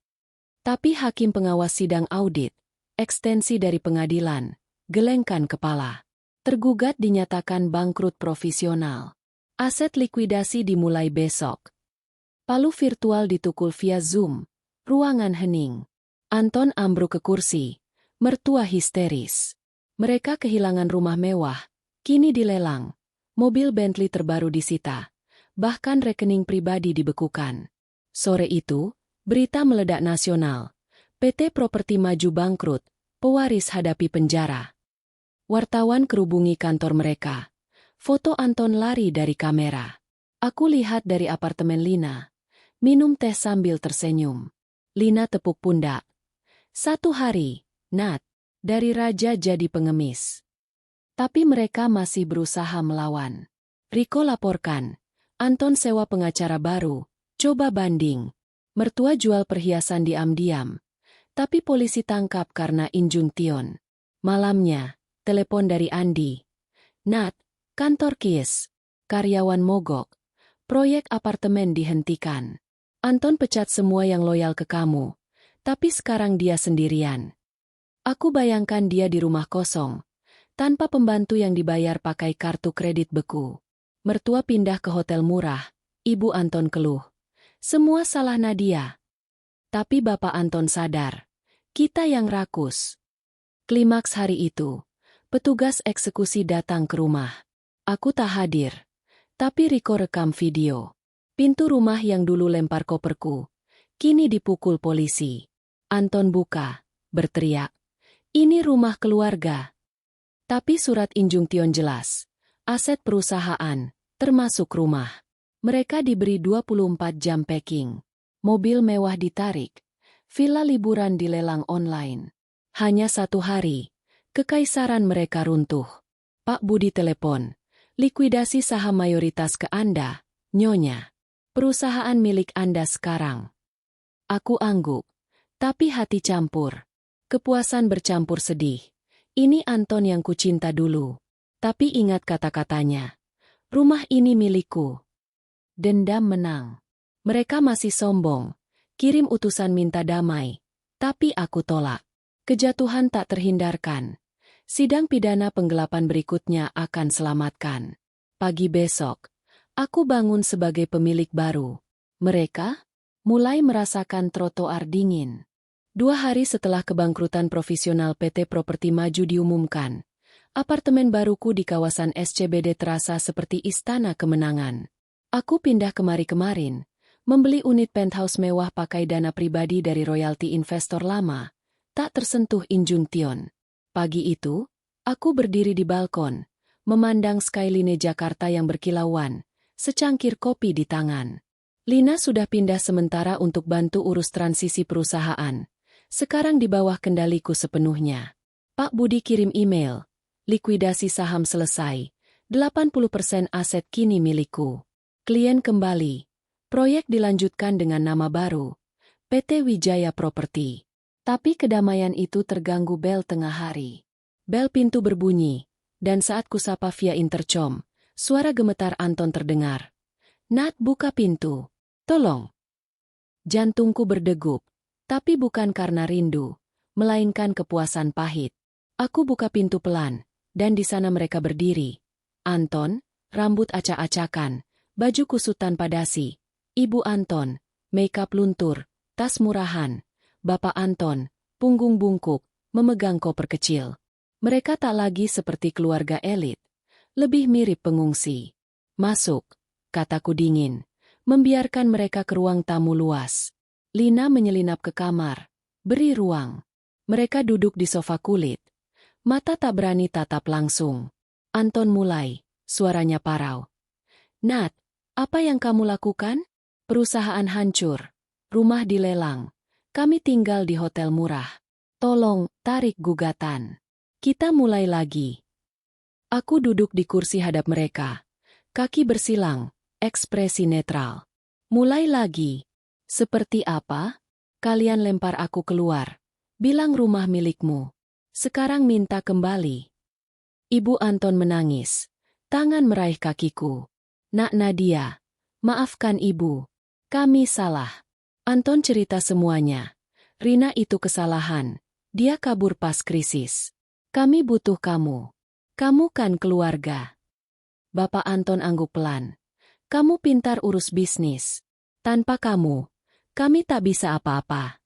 Tapi hakim pengawas sidang audit, ekstensi dari pengadilan, gelengkan kepala. Tergugat dinyatakan bangkrut profesional. Aset likuidasi dimulai besok. Palu virtual ditukul via Zoom. Ruangan hening. Anton ambruk ke kursi. Mertua histeris. Mereka kehilangan rumah mewah. Kini dilelang. Mobil Bentley terbaru disita. Bahkan rekening pribadi dibekukan. Sore itu, berita meledak nasional. PT Properti Maju bangkrut. Pewaris hadapi penjara. Wartawan kerubungi kantor mereka. Foto Anton lari dari kamera. Aku lihat dari apartemen Lina. Minum teh sambil tersenyum. Lina tepuk pundak. 1 hari, Nat, dari raja jadi pengemis. Tapi mereka masih berusaha melawan. Riko laporkan. Anton sewa pengacara baru. Coba banding. Mertua jual perhiasan diam-diam. Tapi polisi tangkap karena injunction. Malamnya, telepon dari Andi. Nat, kantor KIS. Karyawan mogok. Proyek apartemen dihentikan. Anton pecat semua yang loyal ke kamu. Tapi sekarang dia sendirian. Aku bayangkan dia di rumah kosong. Tanpa pembantu yang dibayar pakai kartu kredit beku. Mertua pindah ke hotel murah. Ibu Anton keluh. Semua salah Nadia. Tapi Bapak Anton sadar. Kita yang rakus. Klimaks hari itu, petugas eksekusi datang ke rumah. Aku tak hadir, tapi Riko rekam video. Pintu rumah yang dulu lempar koperku, kini dipukul polisi. Anton buka, berteriak, "Ini rumah keluarga." Tapi surat injunction jelas, aset perusahaan, termasuk rumah. Mereka diberi 24 jam packing. Mobil mewah ditarik, villa liburan dilelang online. Hanya 1 hari, kekaisaran mereka runtuh. Pak Budi telepon. Likuidasi saham mayoritas ke Anda, Nyonya. Perusahaan milik Anda sekarang. Aku angguk, tapi hati campur. Kepuasan bercampur sedih. Ini Anton yang kucinta dulu. Tapi ingat kata-katanya. Rumah ini milikku. Dendam menang. Mereka masih sombong. Kirim utusan minta damai. Tapi aku tolak. Kejatuhan tak terhindarkan. Sidang pidana penggelapan berikutnya akan selamatkan. Pagi besok, aku bangun sebagai pemilik baru. Mereka mulai merasakan trotoar dingin. 2 hari setelah kebangkrutan profesional PT Properti Maju diumumkan, apartemen baruku di kawasan SCBD terasa seperti istana kemenangan. Aku pindah kemari kemarin, membeli unit penthouse mewah pakai dana pribadi dari royalti investor lama, tak tersentuh injunction. Pagi itu, aku berdiri di balkon, memandang skyline Jakarta yang berkilauan, secangkir kopi di tangan. Lina sudah pindah sementara untuk bantu urus transisi perusahaan. Sekarang di bawah kendaliku sepenuhnya. Pak Budi kirim email. Likuidasi saham selesai. 80% aset kini milikku. Klien kembali. Proyek dilanjutkan dengan nama baru. PT Wijaya Property. Tapi kedamaian itu terganggu bel tengah hari. Bel pintu berbunyi, dan saat kusapa via intercom, suara gemetar Anton terdengar. "Nat, buka pintu. Tolong." Jantungku berdegup, tapi bukan karena rindu, melainkan kepuasan pahit. Aku buka pintu pelan, dan di sana mereka berdiri. Anton, rambut acak-acakan, baju kusut tanpa dasi. Ibu Anton, makeup luntur, tas murahan. Bapak Anton, punggung bungkuk, memegang koper kecil. Mereka tak lagi seperti keluarga elit, lebih mirip pengungsi. "Masuk," kataku dingin, membiarkan mereka ke ruang tamu luas. Lina menyelinap ke kamar, beri ruang. Mereka duduk di sofa kulit. Mata tak berani tatap langsung. Anton mulai, suaranya parau. "Nat, apa yang kamu lakukan? Perusahaan hancur, rumah dilelang. Kami tinggal di hotel murah. Tolong, tarik gugatan. Kita mulai lagi." Aku duduk di kursi hadap mereka. Kaki bersilang, ekspresi netral. "Mulai lagi. Seperti apa? Kalian lempar aku keluar. Bilang rumah milikmu. Sekarang minta kembali." Ibu Anton menangis. Tangan meraih kakiku. "Nak Nadia, maafkan ibu. Kami salah." Anton cerita semuanya. "Rina itu kesalahan. Dia kabur pas krisis. Kami butuh kamu. Kamu kan keluarga." Bapak Anton angguk pelan. "Kamu pintar urus bisnis. Tanpa kamu, kami tak bisa apa-apa."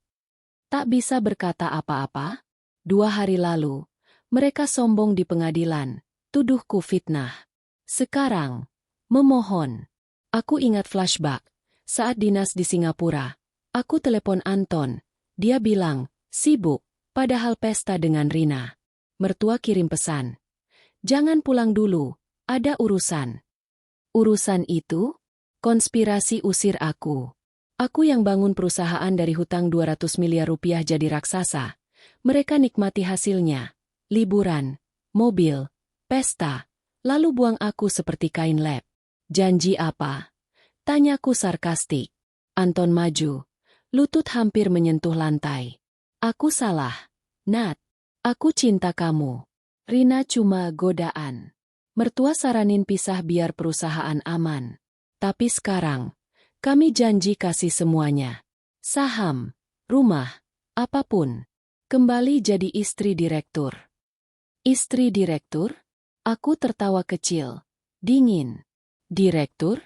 Tak bisa berkata apa-apa? 2 hari lalu, mereka sombong di pengadilan, tuduhku fitnah. Sekarang, memohon. Aku ingat flashback. Saat dinas di Singapura, aku telepon Anton. Dia bilang, sibuk, padahal pesta dengan Rina. Mertua kirim pesan. "Jangan pulang dulu, ada urusan." Urusan itu? Konspirasi usir aku. Aku yang bangun perusahaan dari hutang 200 miliar rupiah jadi raksasa. Mereka nikmati hasilnya. Liburan, mobil, pesta. Lalu buang aku seperti kain lap. Janji apa? Tanyaku sarkastik. Anton maju. Lutut hampir menyentuh lantai. "Aku salah. Nat. Aku cinta kamu. Rina cuma godaan." Mertua saranin pisah biar perusahaan aman. Tapi sekarang, kami janji kasih semuanya. Saham, rumah, apapun. Kembali jadi istri direktur. Istri direktur? Aku tertawa kecil. Dingin. Direktur?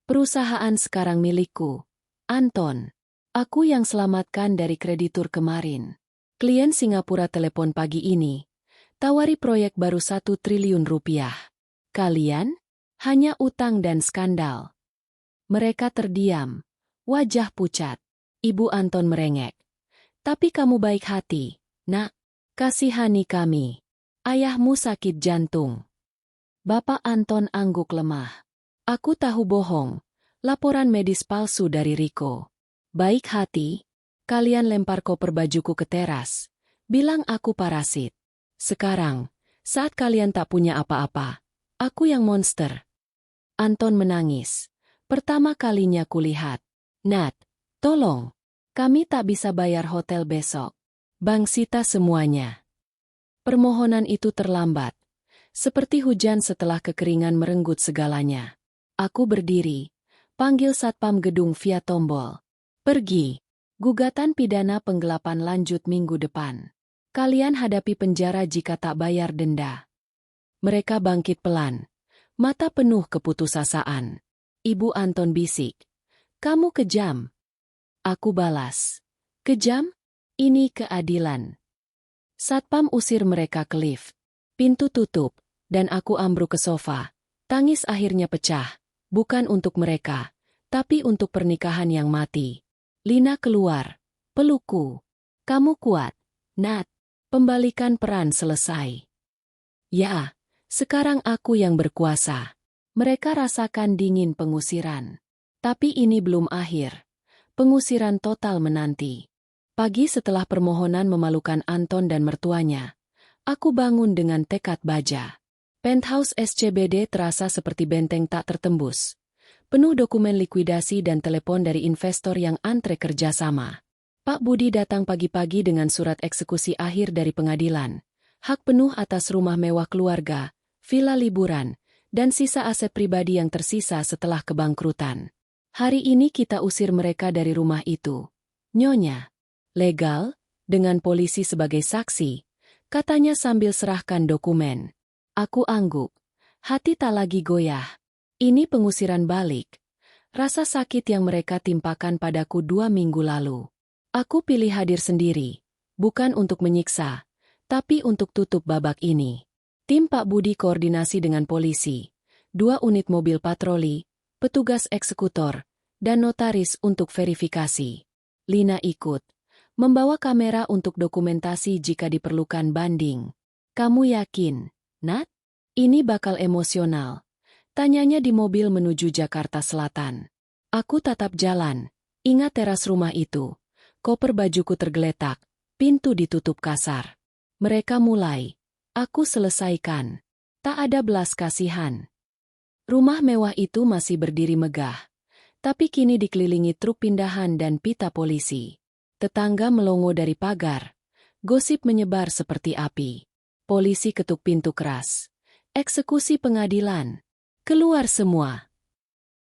Perusahaan sekarang milikku. Anton. Aku yang selamatkan dari kreditur kemarin. Klien Singapura telepon pagi ini. Tawari proyek baru 1 triliun rupiah. Kalian? Hanya utang dan skandal. Mereka terdiam. Wajah pucat. Ibu Anton merengek. Tapi kamu baik hati, nak. Kasihani kami. Ayahmu sakit jantung. Bapak Anton angguk lemah. Aku tahu bohong. Laporan medis palsu dari Riko. Baik hati. Kalian lempar koper bajuku ke teras. Bilang aku parasit. Sekarang, saat kalian tak punya apa-apa, aku yang monster. Anton menangis. Pertama kalinya kulihat. Nat, tolong. Kami tak bisa bayar hotel besok. Bangsita semuanya. Permohonan itu terlambat. Seperti hujan setelah kekeringan merenggut segalanya. Aku berdiri. Panggil satpam gedung via tombol. Pergi. Gugatan pidana penggelapan lanjut minggu depan. Kalian hadapi penjara jika tak bayar denda. Mereka bangkit pelan. Mata penuh keputusasaan. Ibu Anton bisik. Kamu kejam. Aku balas. Kejam? Ini keadilan. Satpam usir mereka ke lift. Pintu tutup, dan aku ambruk ke sofa. Tangis akhirnya pecah. Bukan untuk mereka, tapi untuk pernikahan yang mati. Lina keluar. Pelukku. Kamu kuat, Nat. Pembalikan peran selesai. Ya, sekarang aku yang berkuasa. Mereka rasakan dingin pengusiran. Tapi ini belum akhir. Pengusiran total menanti. Pagi setelah permohonan memalukan Anton dan mertuanya, aku bangun dengan tekad baja. Penthouse SCBD terasa seperti benteng tak tertembus. Penuh dokumen likuidasi dan telepon dari investor yang antre kerjasama. Pak Budi datang pagi-pagi dengan surat eksekusi akhir dari pengadilan. Hak penuh atas rumah mewah keluarga, villa liburan, dan sisa aset pribadi yang tersisa setelah kebangkrutan. Hari ini kita usir mereka dari rumah itu. Nyonya. Legal, dengan polisi sebagai saksi, katanya sambil serahkan dokumen. Aku angguk. Hati tak lagi goyah. Ini pengusiran balik. Rasa sakit yang mereka timpakan padaku 2 minggu lalu. Aku pilih hadir sendiri, bukan untuk menyiksa, tapi untuk tutup babak ini. Tim Pak Budi koordinasi dengan polisi, 2 unit mobil patroli, petugas eksekutor, dan notaris untuk verifikasi. Lina ikut, membawa kamera untuk dokumentasi jika diperlukan banding. Kamu yakin, Nat? Ini bakal emosional. Tanyanya di mobil menuju Jakarta Selatan. Aku tatap jalan, ingat teras rumah itu. Koper bajuku tergeletak, pintu ditutup kasar. Mereka mulai. Aku selesaikan. Tak ada belas kasihan. Rumah mewah itu masih berdiri megah. Tapi kini dikelilingi truk pindahan dan pita polisi. Tetangga melongo dari pagar. Gosip menyebar seperti api. Polisi ketuk pintu keras. Eksekusi pengadilan. Keluar semua.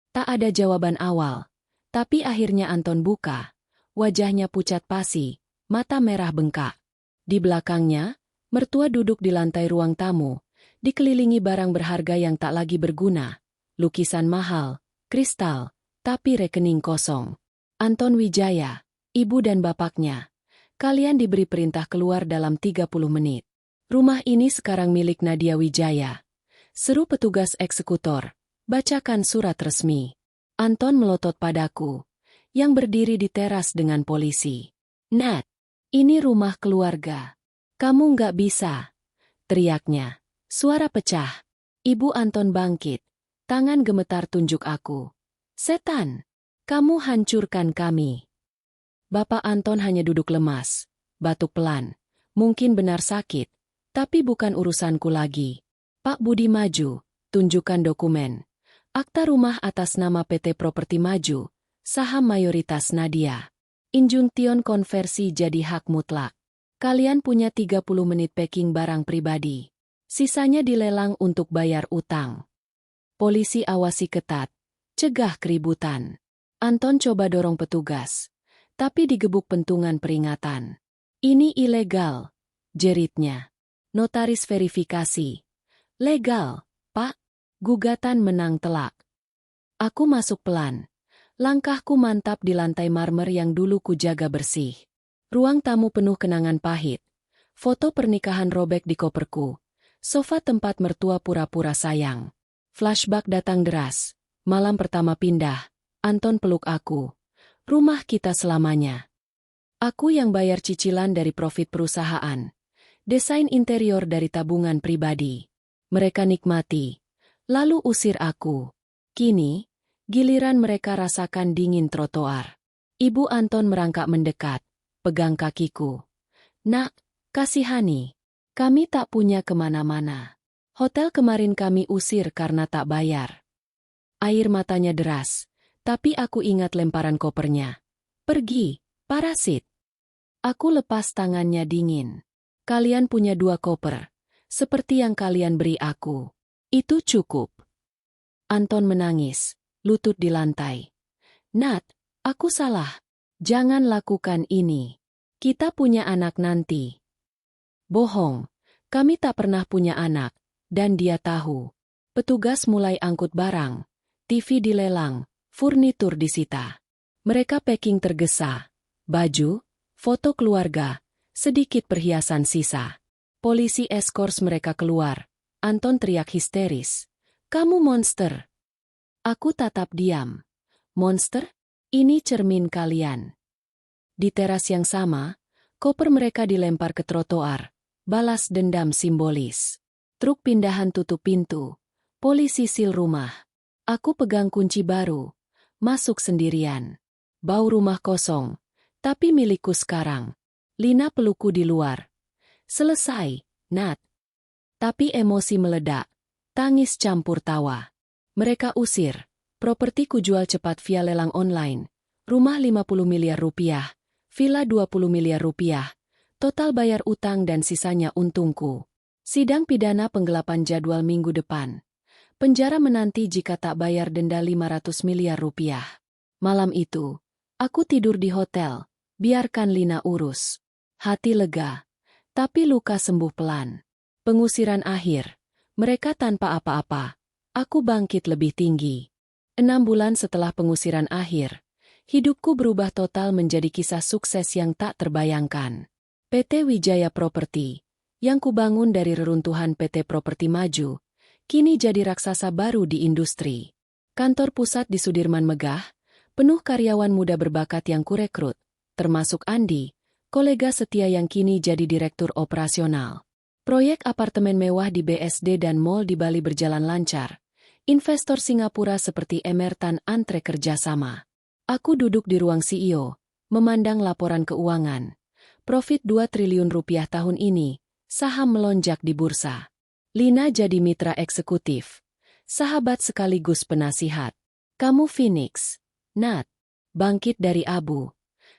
Tak ada jawaban awal. Tapi akhirnya Anton buka. Wajahnya pucat pasi, mata merah bengkak. Di belakangnya, mertua duduk di lantai ruang tamu, dikelilingi barang berharga yang tak lagi berguna. Lukisan mahal, kristal, tapi rekening kosong. Anton Wijaya, ibu dan bapaknya. Kalian diberi perintah keluar dalam 30 menit. Rumah ini sekarang milik Nadia Wijaya. Seru petugas eksekutor. Bacakan surat resmi. Anton melotot padaku, yang berdiri di teras dengan polisi. Nat, ini rumah keluarga. Kamu nggak bisa. Teriaknya. Suara pecah. Ibu Anton bangkit. Tangan gemetar tunjuk aku. Setan, kamu hancurkan kami. Bapak Anton hanya duduk lemas. Batuk pelan. Mungkin benar sakit. Tapi bukan urusanku lagi. Pak Budi maju. Tunjukkan dokumen. Akta rumah atas nama PT Properti Maju. Saham mayoritas Nadia. Injunction konversi jadi hak mutlak. Kalian punya 30 menit packing barang pribadi. Sisanya dilelang untuk bayar utang. Polisi awasi ketat. Cegah keributan. Anton coba dorong petugas. Tapi digebuk pentungan peringatan. Ini ilegal. Jeritnya. Notaris verifikasi. Legal, Pak. Gugatan menang telak. Aku masuk pelan. Langkahku mantap di lantai marmer yang dulu kujaga bersih. Ruang tamu penuh kenangan pahit. Foto pernikahan robek di koperku. Sofa tempat mertua pura-pura sayang. Flashback datang deras. Malam pertama pindah. Anton peluk aku. Rumah kita selamanya. Aku yang bayar cicilan dari profit perusahaan. Desain interior dari tabungan pribadi. Mereka nikmati. Lalu usir aku. Kini, giliran mereka rasakan dingin trotoar. Ibu Anton merangkak mendekat. Pegang kakiku. Nak, kasihani. Kami tak punya kemana-mana. Hotel kemarin kami usir karena tak bayar. Air matanya deras, tapi aku ingat lemparan kopernya. Pergi, parasit. Aku lepas tangannya dingin. Kalian punya 2 koper, seperti yang kalian beri aku. Itu cukup. Anton menangis, lutut di lantai. Nat, aku salah. Jangan lakukan ini. Kita punya anak nanti. Bohong, kami tak pernah punya anak, dan dia tahu. Petugas mulai angkut barang, TV dilelang, furnitur disita. Mereka packing tergesa, baju, foto keluarga, sedikit perhiasan sisa. Polisi eskors mereka keluar. Anton teriak histeris. Kamu monster. Aku tatap diam. Monster? Ini cermin kalian. Di teras yang sama, koper mereka dilempar ke trotoar. Balas dendam simbolis. Truk pindahan tutup pintu. Polisi sil rumah. Aku pegang kunci baru. Masuk sendirian. Bau rumah kosong. Tapi milikku sekarang. Lina pelukku di luar. Selesai, Nat. Tapi emosi meledak. Tangis campur tawa. Mereka usir. Propertiku jual cepat via lelang online. Rumah 50 miliar rupiah. Villa 20 miliar rupiah. Total bayar utang dan sisanya untungku. Sidang pidana penggelapan jadwal minggu depan. Penjara menanti jika tak bayar denda 500 miliar rupiah. Malam itu, aku tidur di hotel. Biarkan Lina urus. Hati lega. Tapi luka sembuh pelan. Pengusiran akhir. Mereka tanpa apa-apa. Aku bangkit lebih tinggi. 6 bulan setelah pengusiran akhir, hidupku berubah total menjadi kisah sukses yang tak terbayangkan. PT Wijaya Property, yang kubangun dari reruntuhan PT Properti Maju, kini jadi raksasa baru di industri. Kantor pusat di Sudirman megah, penuh karyawan muda berbakat yang kurekrut, termasuk Andi, kolega setia yang kini jadi direktur operasional. Proyek apartemen mewah di BSD dan mall di Bali berjalan lancar. Investor Singapura seperti Emertan antre kerjasama. Aku duduk di ruang CEO, memandang laporan keuangan. Profit 2 triliun rupiah tahun ini, saham melonjak di bursa. Lina jadi mitra eksekutif. Sahabat sekaligus penasihat. Kamu Phoenix, Nat, bangkit dari abu.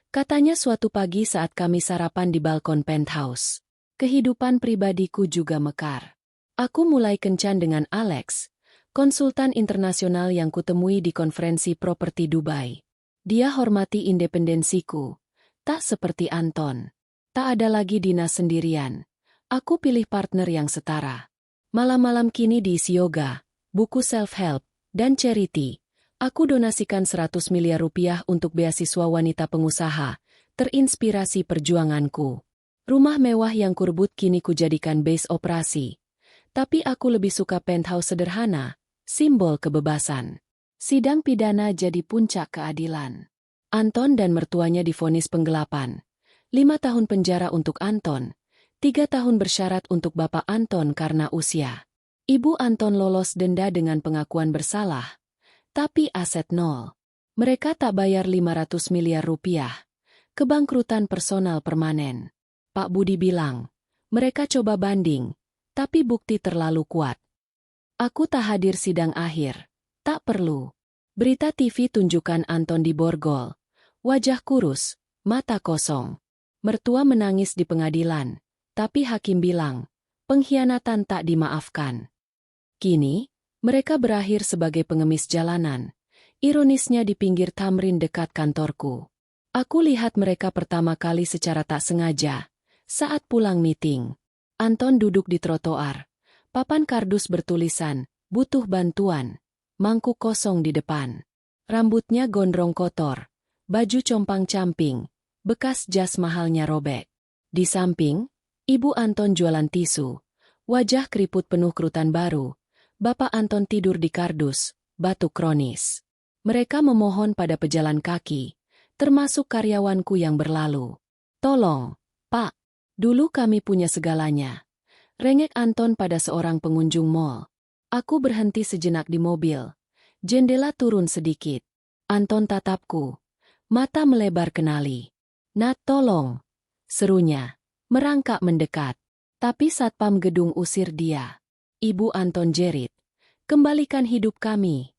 Katanya suatu pagi saat kami sarapan di balkon penthouse. Kehidupan pribadiku juga mekar. Aku mulai kencan dengan Alex, konsultan internasional yang kutemui di konferensi properti Dubai. Dia hormati independensiku, tak seperti Anton. Tak ada lagi dinas sendirian. Aku pilih partner yang setara. Malam-malam kini diisi yoga, buku self-help, dan charity. Aku donasikan 100 miliar rupiah untuk beasiswa wanita pengusaha, terinspirasi perjuanganku. Rumah mewah yang kurebut kini kujadikan base operasi. Tapi aku lebih suka penthouse sederhana, simbol kebebasan. Sidang pidana jadi puncak keadilan. Anton dan mertuanya divonis penggelapan. 5 tahun penjara untuk Anton, 3 tahun bersyarat untuk bapak Anton karena usia. Ibu Anton lolos denda dengan pengakuan bersalah. Tapi aset nol. Mereka tak bayar 500 miliar rupiah. Kebangkrutan personal permanen. Pak Budi bilang, mereka coba banding, tapi bukti terlalu kuat. Aku tak hadir sidang akhir. Tak perlu. Berita TV tunjukkan Anton di borgol. Wajah kurus, mata kosong. Mertua menangis di pengadilan, tapi hakim bilang, pengkhianatan tak dimaafkan. Kini, mereka berakhir sebagai pengemis jalanan. Ironisnya di pinggir Tamrin dekat kantorku. Aku lihat mereka pertama kali secara tak sengaja, saat pulang meeting. Anton duduk di trotoar. Papan kardus bertulisan, butuh bantuan. Mangkuk kosong di depan. Rambutnya gondrong kotor. Baju compang-camping. Bekas jas mahalnya robek. Di samping, Ibu Anton jualan tisu. Wajah keriput penuh kerutan baru. Bapak Anton tidur di kardus, batuk kronis. Mereka memohon pada pejalan kaki, termasuk karyawanku yang berlalu. Tolong, Pak. Dulu kami punya segalanya. Rengek Anton pada seorang pengunjung mal. Aku berhenti sejenak di mobil. Jendela turun sedikit. Anton tatapku. Mata melebar kenali. Nat, tolong. Serunya. Merangkak mendekat. Tapi satpam gedung usir dia. Ibu Anton jerit. Kembalikan hidup kami.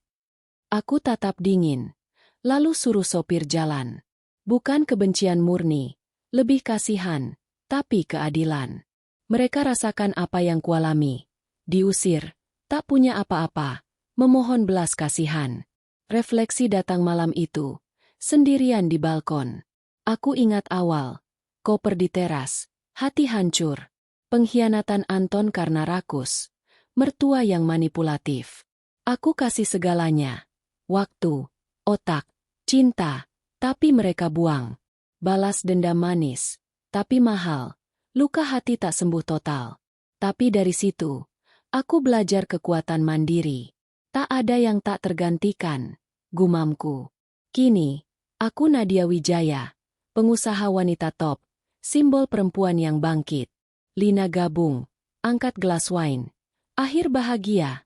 Aku tatap dingin. Lalu suruh sopir jalan. Bukan kebencian murni. Lebih kasihan. Tapi keadilan. Mereka rasakan apa yang kualami. Diusir, tak punya apa-apa, memohon belas kasihan. Refleksi datang malam itu, sendirian di balkon. Aku ingat awal, koper di teras, hati hancur. Pengkhianatan Anton karena rakus, mertua yang manipulatif. Aku kasih segalanya, waktu, otak, cinta, tapi mereka buang. Balas dendam manis, tapi mahal. Luka hati tak sembuh total. Tapi dari situ, aku belajar kekuatan mandiri. Tak ada yang tak tergantikan, gumamku. Kini, aku Nadia Wijaya, pengusaha wanita top, simbol perempuan yang bangkit. Lina gabung, angkat gelas wine. Akhir bahagia.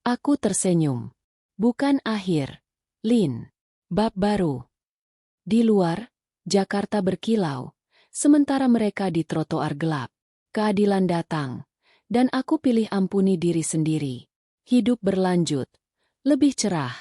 Aku tersenyum. Bukan akhir, Lin. Bab baru. Di luar, Jakarta berkilau. Sementara mereka di trotoar gelap. Keadilan datang. Dan aku pilih ampuni diri sendiri. Hidup berlanjut. Lebih cerah.